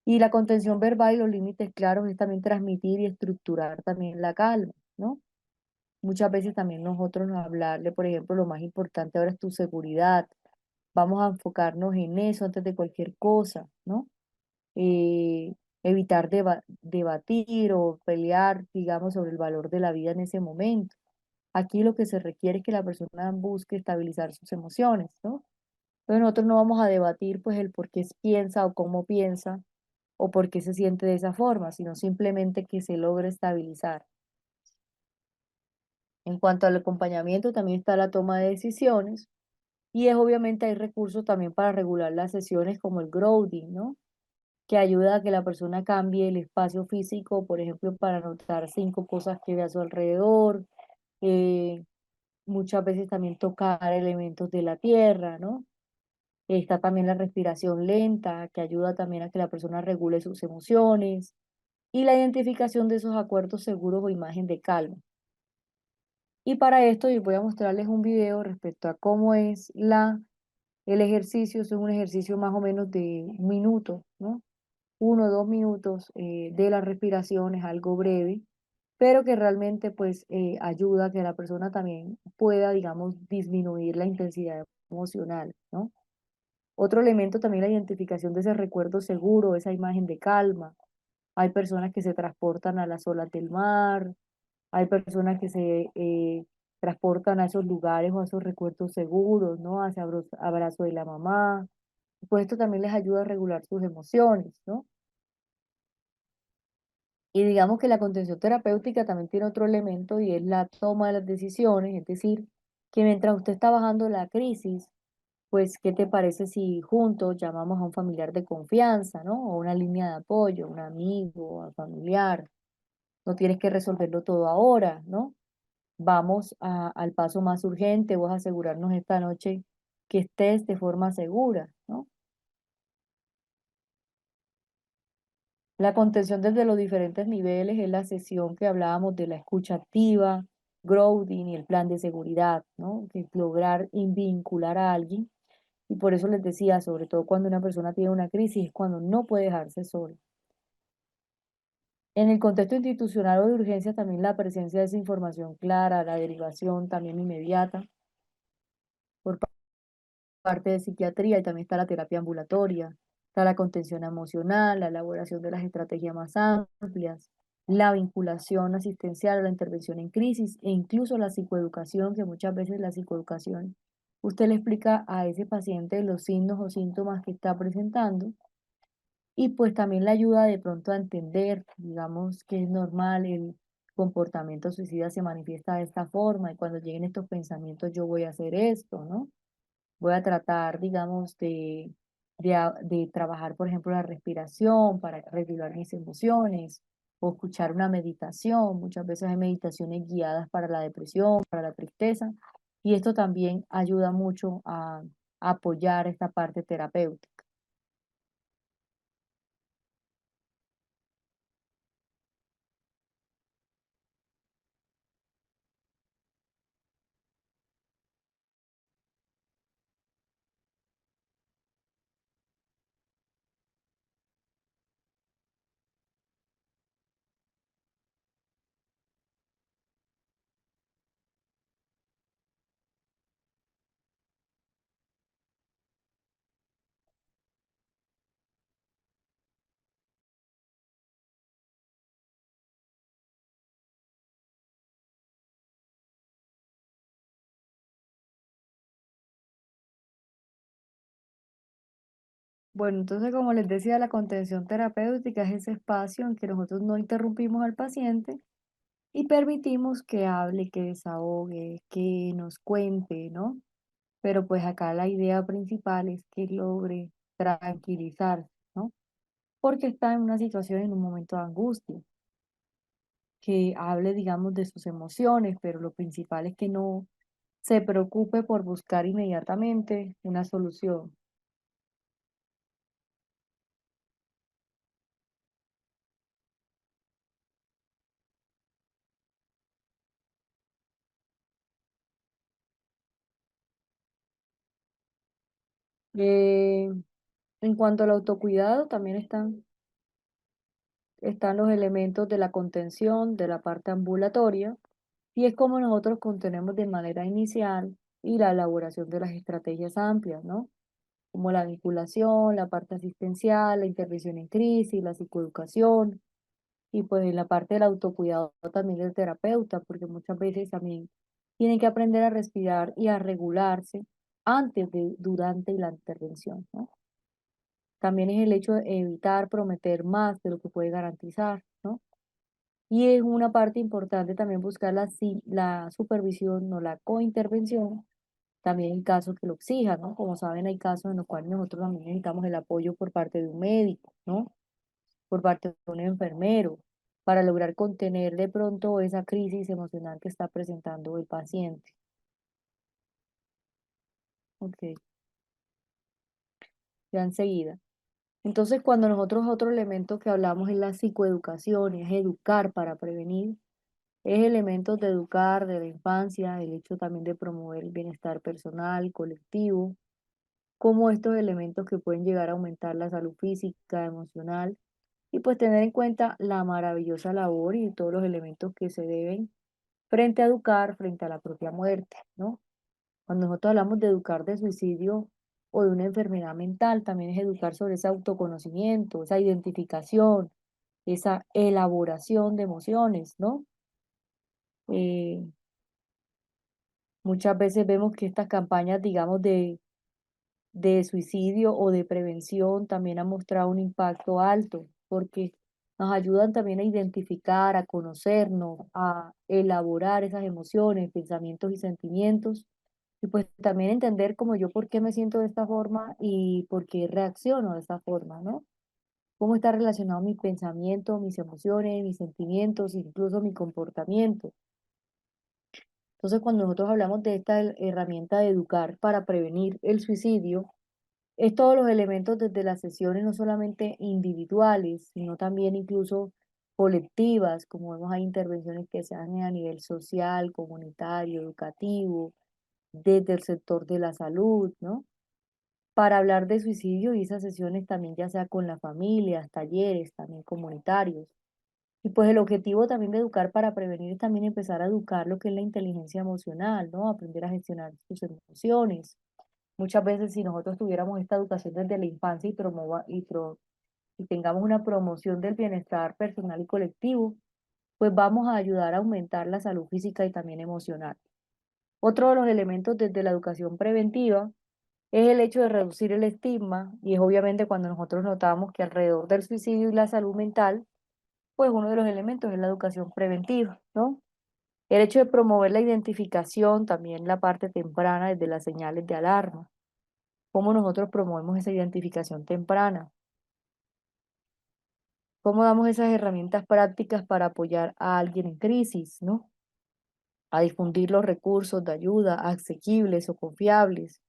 Y la contención verbal y los límites claros es también transmitir y estructurar también la calma, ¿no? Muchas veces también nosotros nos hablarle, por ejemplo, lo más importante ahora es tu seguridad. Vamos a enfocarnos en eso antes de cualquier cosa, ¿no? Evitar debatir o pelear, digamos, sobre el valor de la vida en ese momento. Aquí lo que se requiere es que la persona busque estabilizar sus emociones, ¿no? Entonces nosotros no vamos a debatir pues el por qué piensa o cómo piensa, o por qué se siente de esa forma, sino simplemente que se logre estabilizar. En cuanto al acompañamiento, también está la toma de decisiones y es obviamente hay recursos también para regular las sesiones como el grounding, ¿no? Que ayuda a que la persona cambie el espacio físico, por ejemplo, para anotar 5 cosas que ve a su alrededor, eh, muchas veces también tocar elementos de la tierra, ¿no? Está también la respiración lenta, que ayuda también a que la persona regule sus emociones, y la identificación de esos acuerdos seguros o imagen de calma. Y para esto yo voy a mostrarles un video respecto a cómo es el ejercicio. Eso es un ejercicio más o menos de 1 minuto, ¿no? 1 o 2 minutos de la respiración, es algo breve, pero que realmente pues ayuda a que la persona también pueda, digamos, disminuir la intensidad emocional, ¿no? Otro elemento también la identificación de ese recuerdo seguro, esa imagen de calma. Hay personas que se transportan a las olas del mar, hay personas que se transportan a esos lugares o a esos recuerdos seguros, ¿no? Hacia abrazo de la mamá. Pues esto también les ayuda a regular sus emociones, ¿no? Y digamos que la contención terapéutica también tiene otro elemento y es la toma de las decisiones, es decir, que mientras usted está bajando la crisis, pues, ¿qué te parece si juntos llamamos a un familiar de confianza, ¿no? O una línea de apoyo, un amigo, un familiar. No tienes que resolverlo todo ahora, ¿no? Vamos al paso más urgente, vamos a asegurarnos esta noche que estés de forma segura, ¿no? La contención desde los diferentes niveles es la sesión que hablábamos de la escucha activa, grounding y el plan de seguridad, ¿no? Que es lograr vincular a alguien. Y por eso les decía, sobre todo cuando una persona tiene una crisis, es cuando no puede dejarse sola. En el contexto institucional o de urgencia, también la presencia de esa información clara, la derivación también inmediata por parte de psiquiatría, y también está la terapia ambulatoria, está la contención emocional, la elaboración de las estrategias más amplias, la vinculación asistencial, la intervención en crisis e incluso la psicoeducación, que muchas veces la psicoeducación, usted le explica a ese paciente los signos o síntomas que está presentando y pues también le ayuda de pronto a entender, digamos, que es normal, el comportamiento suicida se manifiesta de esta forma y cuando lleguen estos pensamientos yo voy a hacer esto, ¿no? Voy a tratar, digamos, de trabajar, por ejemplo, la respiración para regular mis emociones o escuchar una meditación. Muchas veces hay meditaciones guiadas para la depresión, para la tristeza, y esto también ayuda mucho a apoyar esta parte terapéutica. Bueno, entonces, como les decía, la contención terapéutica es ese espacio en que nosotros no interrumpimos al paciente y permitimos que hable, que desahogue, que nos cuente, ¿no? Pero pues acá la idea principal es que logre tranquilizarse, ¿no? Porque está en una situación, en un momento de angustia, que hable, digamos, de sus emociones, pero lo principal es que no se preocupe por buscar inmediatamente una solución. Eh, en cuanto al autocuidado, también están los elementos de la contención, de la parte ambulatoria, y es como nosotros contenemos de manera inicial y la elaboración de las estrategias amplias, ¿no? Como la vinculación, la parte asistencial, la intervención en crisis, la psicoeducación y pues en la parte del autocuidado también del terapeuta, porque muchas veces también tienen que aprender a respirar y a regularse antes de, durante y la intervención, ¿no? También es el hecho de evitar prometer más de lo que puede garantizar, ¿no? Y es una parte importante también buscar la supervisión o la cointervención, también en casos que lo exijan, ¿no? Como saben, hay casos en los cuales nosotros también necesitamos el apoyo por parte de un médico, ¿no? Por parte de un enfermero, para lograr contener de pronto esa crisis emocional que está presentando el paciente. Ok, ya enseguida. Entonces, cuando nosotros otro elemento que hablamos es la psicoeducación, es educar para prevenir, es elementos de educar de la infancia, el hecho también de promover el bienestar personal, colectivo, como estos elementos que pueden llegar a aumentar la salud física, emocional, y pues tener en cuenta la maravillosa labor y todos los elementos que se deben frente a educar, frente a la propia muerte, ¿no? Cuando nosotros hablamos de educar de suicidio o de una enfermedad mental, también es educar sobre ese autoconocimiento, esa identificación, esa elaboración de emociones, ¿no? Eh, Muchas veces vemos que estas campañas, digamos, de suicidio o de prevención también han mostrado un impacto alto, porque nos ayudan también a identificar, a conocernos, a elaborar esas emociones, pensamientos y sentimientos, y pues también entender como yo por qué me siento de esta forma y por qué reacciono de esta forma, ¿no? Cómo está relacionado mi pensamiento, mis emociones, mis sentimientos, incluso mi comportamiento. Entonces, cuando nosotros hablamos de esta herramienta de educar para prevenir el suicidio, es todos los elementos desde las sesiones, no solamente individuales, sino también incluso colectivas, como vemos hay intervenciones que se hacen a nivel social, comunitario, educativo, desde el sector de la salud, ¿no? Para hablar de suicidio y esas sesiones también ya sea con las familias, talleres, también comunitarios. Y pues el objetivo también de educar para prevenir es también empezar a educar lo que es la inteligencia emocional, ¿no? Aprender a gestionar sus emociones. Muchas veces si nosotros tuviéramos esta educación desde la infancia y tengamos una promoción del bienestar personal y colectivo, pues vamos a ayudar a aumentar la salud física y también emocional. Otro de los elementos desde la educación preventiva es el hecho de reducir el estigma y es obviamente cuando nosotros notamos que alrededor del suicidio y la salud mental, pues uno de los elementos es la educación preventiva, ¿no? El hecho de promover la identificación, también la parte temprana desde las señales de alarma. ¿Cómo nosotros promovemos esa identificación temprana? ¿Cómo damos esas herramientas prácticas para apoyar a alguien en crisis, ¿no? A difundir los recursos de ayuda asequibles o confiables.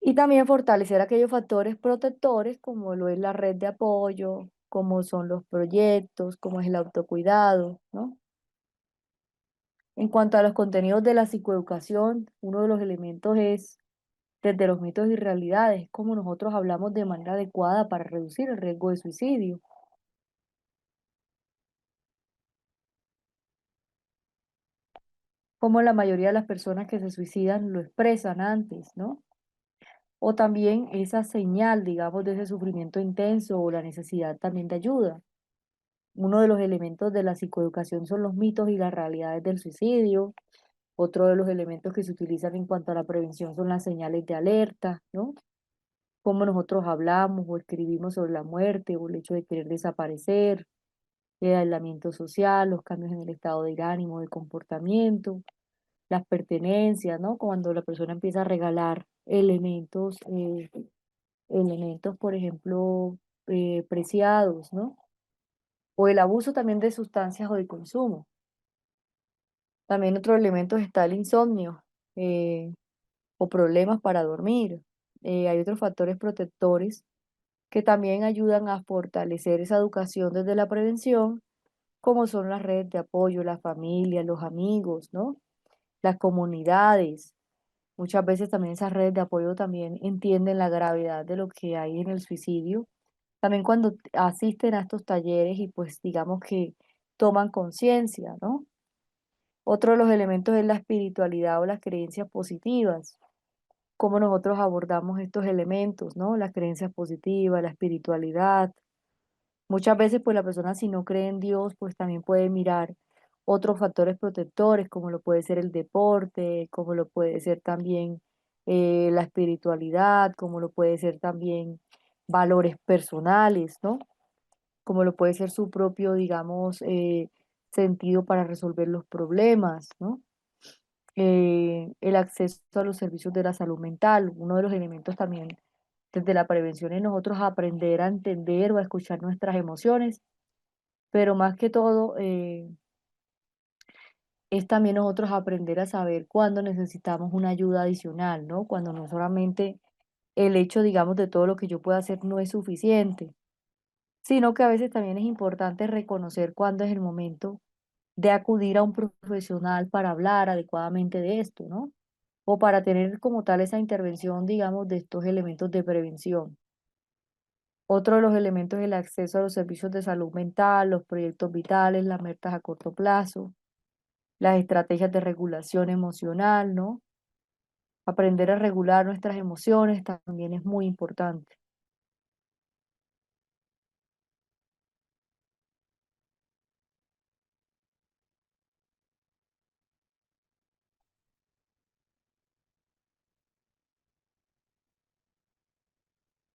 Y también fortalecer aquellos factores protectores como lo es la red de apoyo, como son los proyectos, como es el autocuidado, ¿no? En cuanto a los contenidos de la psicoeducación, uno de los elementos es desde los mitos y realidades, como nosotros hablamos de manera adecuada para reducir el riesgo de suicidio, como la mayoría de las personas que se suicidan lo expresan antes, ¿no? O también esa señal, digamos, de ese sufrimiento intenso o la necesidad también de ayuda. Uno de los elementos de la psicoeducación son los mitos y las realidades del suicidio. Otro de los elementos que se utilizan en cuanto a la prevención son las señales de alerta, ¿no? Cómo nosotros hablamos o escribimos sobre la muerte o el hecho de querer desaparecer, el aislamiento social, los cambios en el estado de ánimo, de comportamiento, las pertenencias, ¿no? Cuando la persona empieza a regalar elementos, por ejemplo, preciados, ¿no? O el abuso también de sustancias o de consumo. También otro elemento está el insomnio o problemas para dormir. Hay otros factores protectores que también ayudan a fortalecer esa educación desde la prevención, como son las redes de apoyo, la familia, los amigos, ¿no? Las comunidades. Muchas veces también esas redes de apoyo también entienden la gravedad de lo que hay en el suicidio. También cuando asisten a estos talleres y pues digamos que toman conciencia, ¿no? Otro de los elementos es la espiritualidad o las creencias positivas. Cómo nosotros abordamos estos elementos, ¿no? Las creencias positivas, la espiritualidad. Muchas veces pues la persona si no cree en Dios pues también puede mirar otros factores protectores como lo puede ser el deporte, como lo puede ser también la espiritualidad, como lo puede ser también valores personales, ¿no? Como lo puede ser su propio, digamos, sentido para resolver los problemas, ¿no? El acceso a los servicios de la salud mental, uno de los elementos también desde la prevención es nosotros aprender a entender o a escuchar nuestras emociones, pero más que todo es también nosotros aprender a saber cuándo necesitamos una ayuda adicional, ¿no? Cuando no solamente el hecho, digamos, de todo lo que yo pueda hacer no es suficiente, sino que a veces también es importante reconocer cuándo es el momento de acudir a un profesional para hablar adecuadamente de esto, ¿no? O para tener como tal esa intervención, digamos, de estos elementos de prevención. Otro de los elementos es el acceso a los servicios de salud mental, los proyectos vitales, las metas a corto plazo, las estrategias de regulación emocional, ¿no? Aprender a regular nuestras emociones también es muy importante.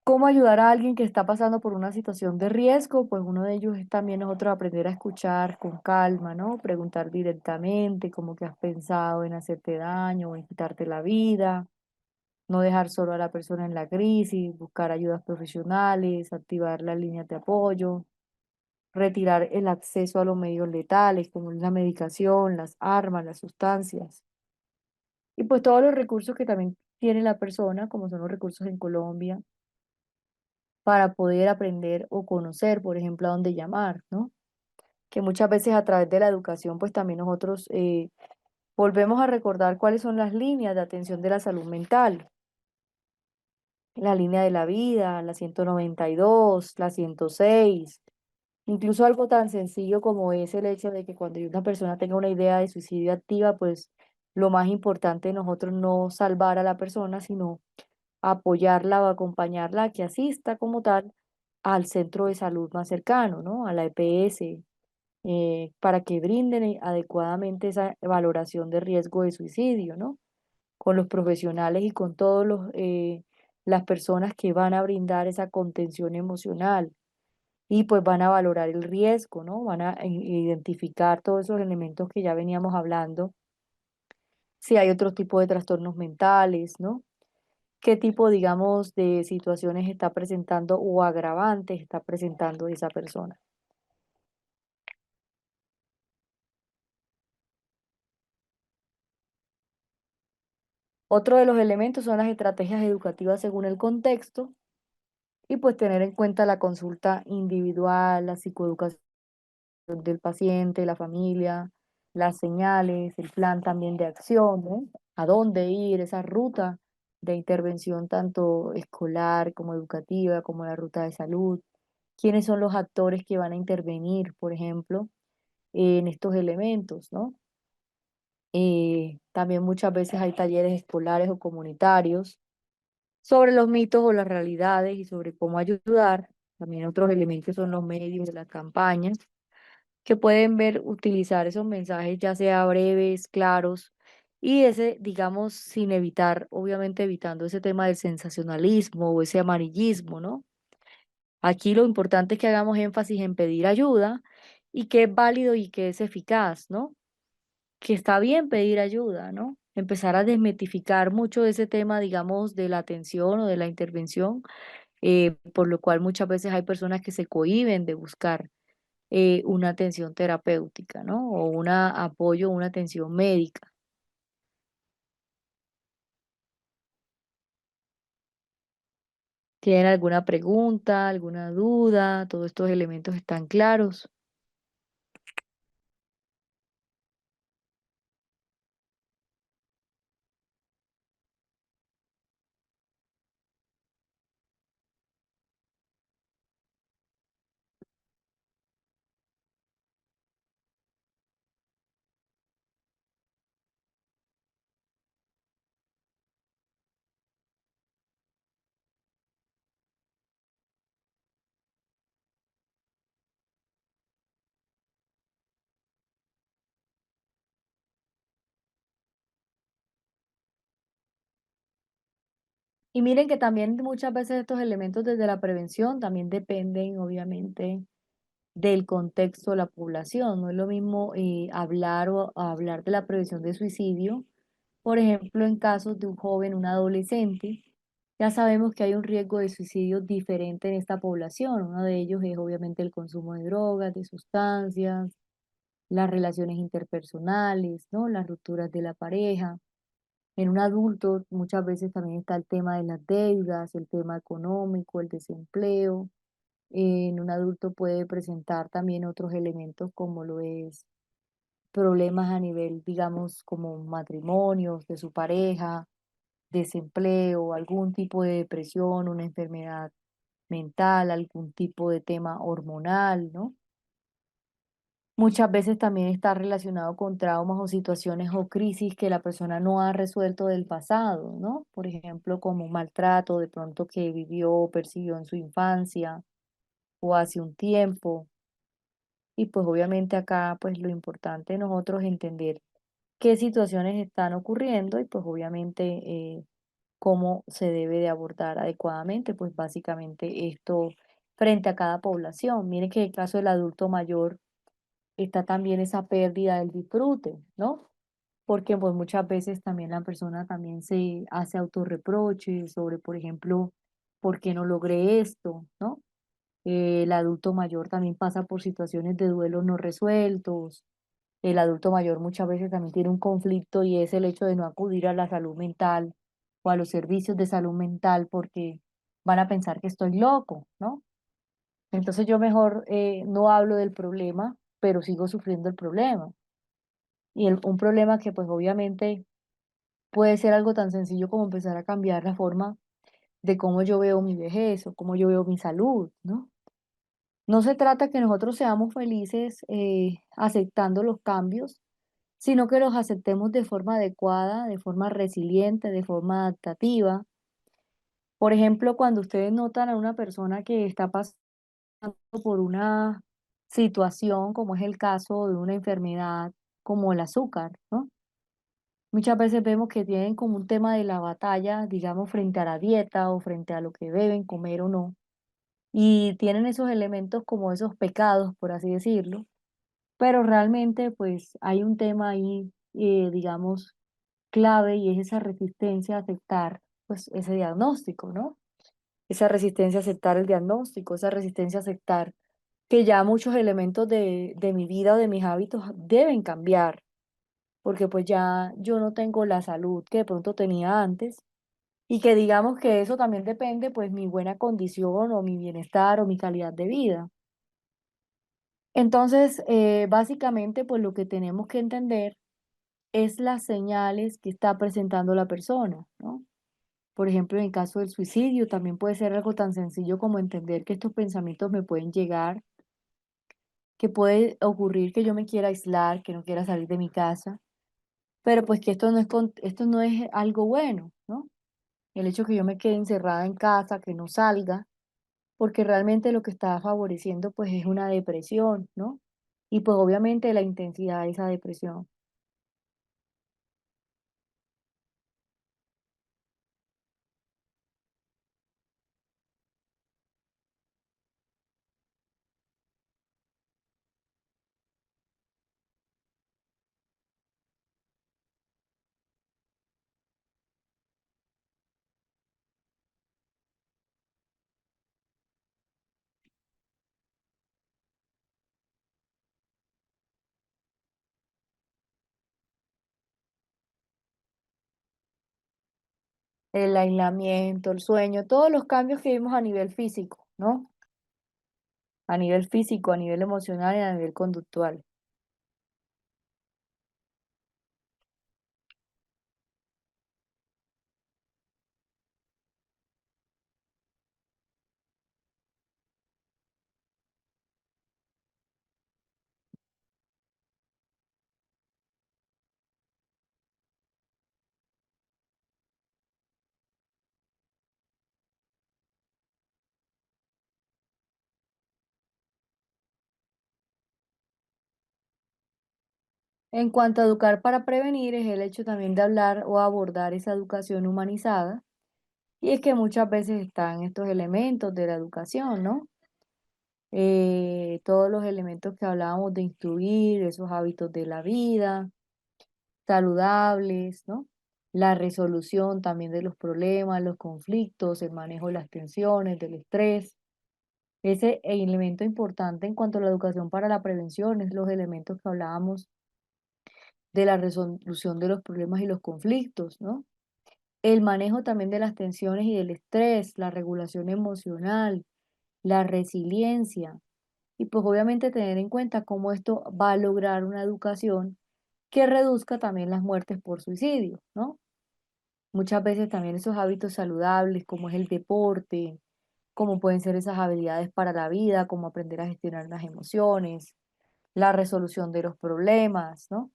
¿Cómo ayudar a alguien que está pasando por una situación de riesgo? Pues uno de ellos es también nosotros aprender a escuchar con calma, ¿no? Preguntar directamente, como que has pensado en hacerte daño o en quitarte la vida, no dejar solo a la persona en la crisis, buscar ayudas profesionales, activar las líneas de apoyo, retirar el acceso a los medios letales, como es la medicación, las armas, las sustancias, y pues todos los recursos que también tiene la persona, como son los recursos en Colombia para poder aprender o conocer, por ejemplo, a dónde llamar, ¿no? Que muchas veces a través de la educación, pues también nosotros volvemos a recordar cuáles son las líneas de atención de la salud mental. La línea de la vida, la 192, la 106, incluso algo tan sencillo como es el hecho de que cuando una persona tenga una idea de suicidio activa, pues lo más importante de nosotros no salvar a la persona, sino apoyarla o acompañarla a que asista como tal al centro de salud más cercano, ¿no? A la EPS, para que brinden adecuadamente esa valoración de riesgo de suicidio, ¿no? Con los profesionales y con todos las personas que van a brindar esa contención emocional y pues van a valorar el riesgo, ¿no? Van a identificar todos esos elementos que ya veníamos hablando, si hay otro tipo de trastornos mentales, ¿no? ¿Qué tipo, digamos, de situaciones está presentando o agravantes está presentando esa persona? Otro de los elementos son las estrategias educativas según el contexto y pues tener en cuenta la consulta individual, la psicoeducación del paciente, la familia, las señales, el plan también de acción, ¿no? A dónde ir, esa ruta de intervención tanto escolar como educativa, como la ruta de salud, quiénes son los actores que van a intervenir, por ejemplo, en estos elementos, ¿no? También muchas veces hay talleres escolares o comunitarios sobre los mitos o las realidades y sobre cómo ayudar. También otros elementos son los medios de las campañas que pueden ver, utilizar esos mensajes, ya sea breves, claros, y ese, digamos, sin evitar, obviamente evitando ese tema del sensacionalismo o ese amarillismo, ¿no? Aquí lo importante es que hagamos énfasis en pedir ayuda y que es válido y que es eficaz, ¿no? Que está bien pedir ayuda, ¿no? Empezar a desmitificar mucho de ese tema, digamos, de la atención o de la intervención, por lo cual muchas veces hay personas que se cohíben de buscar una atención terapéutica, ¿no? O un apoyo, una atención médica. ¿Tienen alguna pregunta, alguna duda? Todos estos elementos están claros. Y miren que también muchas veces estos elementos desde la prevención también dependen, obviamente, del contexto de la población. No es lo mismo hablar o hablar de la prevención de suicidio, por ejemplo, en casos de un joven, un adolescente. Ya sabemos que hay un riesgo de suicidio diferente en esta población. Uno de ellos es obviamente el consumo de drogas, de sustancias, las relaciones interpersonales, ¿no? Las rupturas de la pareja. En un adulto muchas veces también está el tema de las deudas, el tema económico, el desempleo. En un adulto puede presentar también otros elementos como lo es problemas a nivel, digamos, como matrimonios de su pareja, desempleo, algún tipo de depresión, una enfermedad mental, algún tipo de tema hormonal, ¿no? Muchas veces también está relacionado con traumas o situaciones o crisis que la persona no ha resuelto del pasado, ¿no? Por ejemplo, como un maltrato de pronto que vivió o percibió en su infancia o hace un tiempo. Y pues obviamente acá pues lo importante de nosotros es entender qué situaciones están ocurriendo y pues obviamente cómo se debe de abordar adecuadamente, pues básicamente esto frente a cada población. Miren que en el caso del adulto mayor está también esa pérdida del disfrute, ¿no? Porque pues muchas veces también la persona también se hace autorreproches sobre, por ejemplo, ¿por qué no logré esto? ¿No? El adulto mayor también pasa por situaciones de duelo no resueltos. El adulto mayor muchas veces también tiene un conflicto y es el hecho de no acudir a la salud mental o a los servicios de salud mental porque van a pensar que estoy loco, ¿no? Entonces yo mejor no hablo del problema, pero sigo sufriendo el problema. Y un problema que pues obviamente puede ser algo tan sencillo como empezar a cambiar la forma de cómo yo veo mi vejez o cómo yo veo mi salud, ¿no? No se trata que nosotros seamos felices aceptando los cambios, sino que los aceptemos de forma adecuada, de forma resiliente, de forma adaptativa. Por ejemplo, cuando ustedes notan a una persona que está pasando por una situación, como es el caso de una enfermedad como el azúcar, ¿no? Muchas veces vemos que tienen como un tema de la batalla, digamos, frente a la dieta o frente a lo que deben comer o no. Y tienen esos elementos como esos pecados, por así decirlo. Pero realmente, pues, hay un tema ahí, digamos, clave y es esa resistencia a aceptar, pues, ese diagnóstico, ¿no? Esa resistencia a aceptar el diagnóstico, esa resistencia a aceptar que ya muchos elementos de mi vida o de mis hábitos deben cambiar, porque pues ya yo no tengo la salud que de pronto tenía antes y que digamos que eso también depende, pues, mi buena condición o mi bienestar o mi calidad de vida. Entonces, básicamente, pues, lo que tenemos que entender es las señales que está presentando la persona, ¿no? Por ejemplo, en el caso del suicidio, también puede ser algo tan sencillo como entender que estos pensamientos me pueden llegar, que puede ocurrir que yo me quiera aislar, que no quiera salir de mi casa, pero pues que esto no es algo bueno, ¿no? El hecho que yo me quede encerrada en casa, que no salga, porque realmente lo que está favoreciendo pues es una depresión, ¿no? Y pues obviamente la intensidad de esa depresión. El aislamiento, el sueño, todos los cambios que vimos a nivel físico, ¿no? A nivel físico, a nivel emocional y a nivel conductual. En cuanto a educar para prevenir, es el hecho también de hablar o abordar esa educación humanizada Y es que muchas veces están estos elementos de la educación, ¿no? Todos los elementos que hablábamos de instruir, esos hábitos de la vida, saludables, ¿no? La resolución también de los problemas, los conflictos, el manejo de las tensiones, del estrés. Ese elemento importante en cuanto a la educación para la prevención es los elementos que hablábamos de la resolución de los problemas y los conflictos, ¿no? El manejo también de las tensiones y del estrés, la regulación emocional, la resiliencia y pues obviamente tener en cuenta cómo esto va a lograr una educación que reduzca también las muertes por suicidio, ¿no? Muchas veces también esos hábitos saludables como es el deporte, como pueden ser esas habilidades para la vida, como aprender a gestionar las emociones, la resolución de los problemas, ¿no?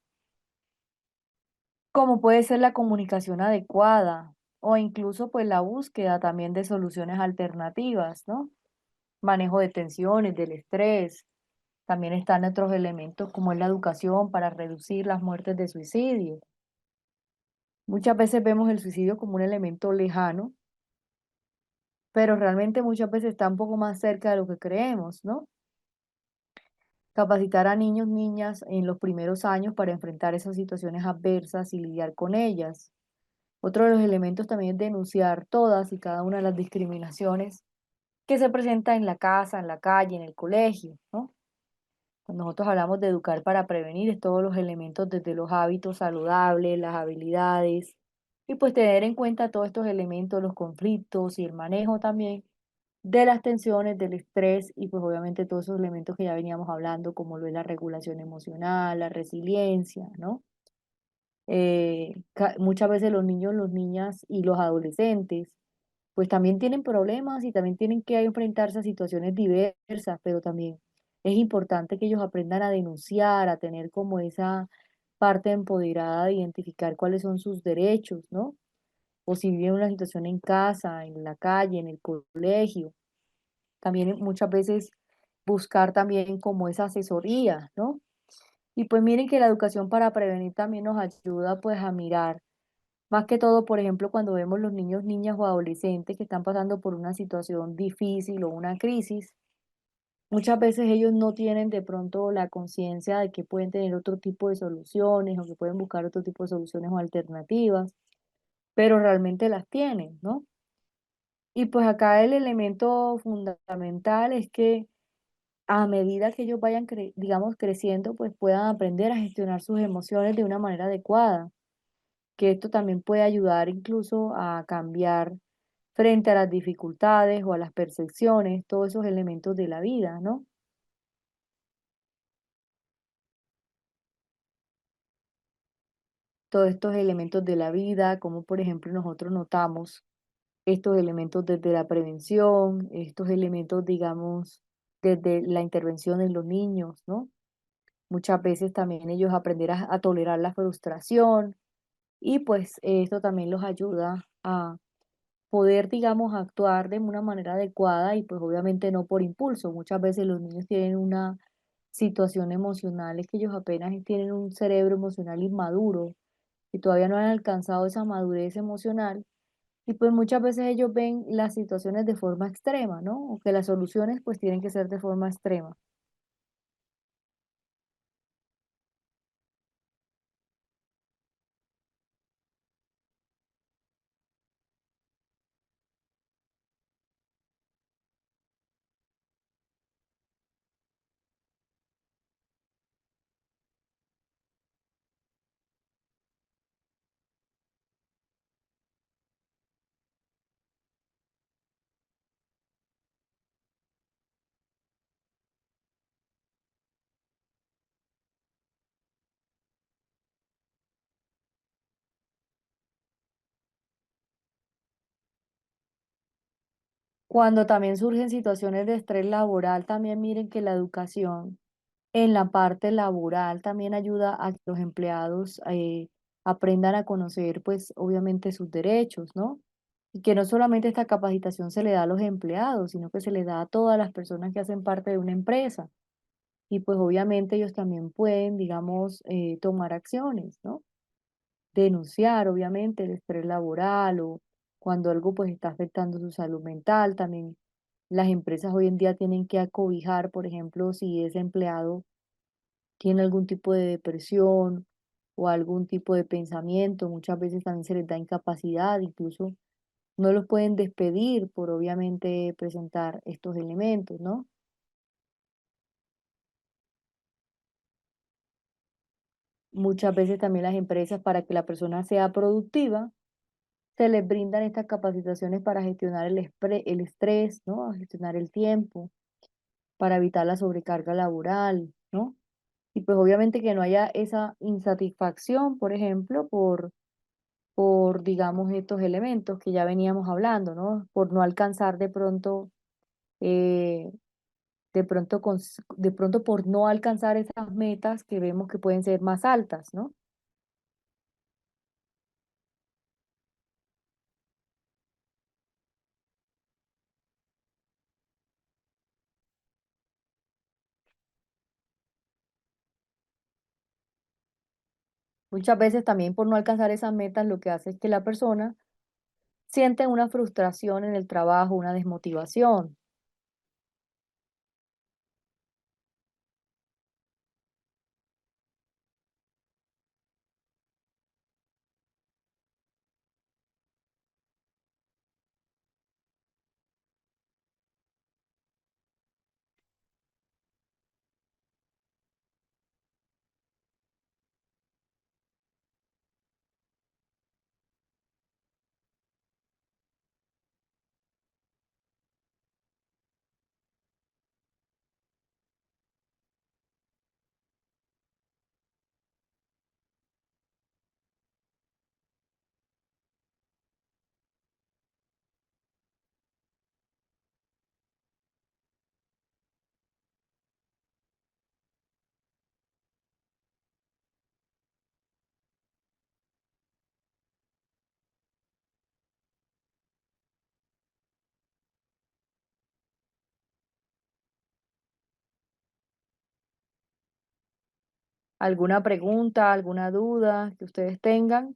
Como puede ser la comunicación adecuada o incluso pues la búsqueda también de soluciones alternativas, ¿no? Manejo de tensiones, del estrés. También están otros elementos como es la educación para reducir las muertes de suicidio. Muchas veces vemos el suicidio como un elemento lejano, pero realmente muchas veces está un poco más cerca de lo que creemos, ¿no? Capacitar a niños, niñas en los primeros años para enfrentar esas situaciones adversas y lidiar con ellas. Otro de los elementos también es denunciar todas y cada una de las discriminaciones que se presentan en la casa, en la calle, en el colegio, ¿no? Cuando nosotros hablamos de educar para prevenir, es todos los elementos desde los hábitos saludables, las habilidades, y pues tener en cuenta todos estos elementos, los conflictos y el manejo también de las tensiones, del estrés y pues obviamente todos esos elementos que ya veníamos hablando, como lo es la regulación emocional, la resiliencia, ¿no? Muchas veces los niños, las niñas y los adolescentes pues también tienen problemas y también tienen que enfrentarse a situaciones diversas, pero también es importante que ellos aprendan a denunciar, a tener como esa parte empoderada de identificar cuáles son sus derechos, ¿no? O si viven una situación en casa, en la calle, en el colegio. También muchas veces buscar también como esa asesoría, ¿no? Y pues miren que la educación para prevenir también nos ayuda pues a mirar más que todo, por ejemplo, cuando vemos los niños, niñas o adolescentes que están pasando por una situación difícil o una crisis, muchas veces ellos no tienen de pronto la conciencia de que pueden tener otro tipo de soluciones o que pueden buscar otro tipo de soluciones o alternativas, pero realmente las tienen, ¿no? Y pues acá el elemento fundamental es que a medida que ellos vayan, digamos, creciendo, pues puedan aprender a gestionar sus emociones de una manera adecuada, que esto también puede ayudar incluso a cambiar frente a las dificultades o a las percepciones, todos esos elementos de la vida, ¿no? Todos estos elementos de la vida, como por ejemplo nosotros notamos estos elementos desde la prevención, estos elementos, digamos, desde la intervención en los niños, ¿no? Muchas veces también ellos aprender a tolerar la frustración y pues esto también los ayuda a poder, digamos, actuar de una manera adecuada y pues obviamente no por impulso. Muchas veces los niños tienen una situación emocional, es que ellos apenas tienen un cerebro emocional inmaduro y todavía no han alcanzado esa madurez emocional y pues muchas veces ellos ven las situaciones de forma extrema, ¿no? O que las soluciones pues tienen que ser de forma extrema. Cuando también surgen situaciones de estrés laboral, también miren que la educación en la parte laboral también ayuda a que los empleados aprendan a conocer, pues, obviamente sus derechos, ¿no? Y que no solamente esta capacitación se le da a los empleados, sino que se le da a todas las personas que hacen parte de una empresa. Y pues obviamente ellos también pueden, digamos, tomar acciones, ¿no? Denunciar, obviamente, el estrés laboral cuando algo pues está afectando su salud mental. También las empresas hoy en día tienen que acobijar, por ejemplo, si ese empleado tiene algún tipo de depresión o algún tipo de pensamiento, muchas veces también se les da incapacidad, incluso no los pueden despedir por obviamente presentar estos elementos, ¿no? Muchas veces también las empresas, para que la persona sea productiva, se les brindan estas capacitaciones para gestionar el estrés, ¿no? Gestionar el tiempo, para evitar la sobrecarga laboral, ¿no? Y pues obviamente que no haya esa insatisfacción, por ejemplo, digamos, estos elementos que ya veníamos hablando, ¿no? Por no alcanzar eh, de pronto por no alcanzar esas metas que vemos que pueden ser más altas, ¿no? Muchas veces también por no alcanzar esas metas lo que hace es que la persona siente una frustración en el trabajo, una desmotivación. ¿Alguna pregunta, alguna duda que ustedes tengan?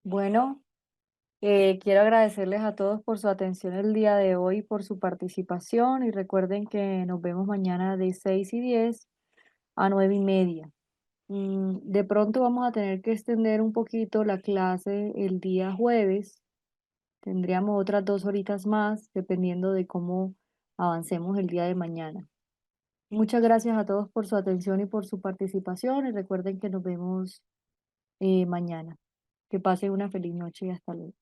Bueno, quiero agradecerles a todos por su atención el día de hoy, por su participación y recuerden que nos vemos mañana de 6:10 a 9:30. De pronto vamos a tener que extender un poquito la clase el día jueves. Tendríamos otras 2 horitas más, dependiendo de cómo avancemos el día de mañana. Muchas gracias a todos por su atención y por su participación y recuerden que nos vemos mañana. Que pasen una feliz noche y hasta luego.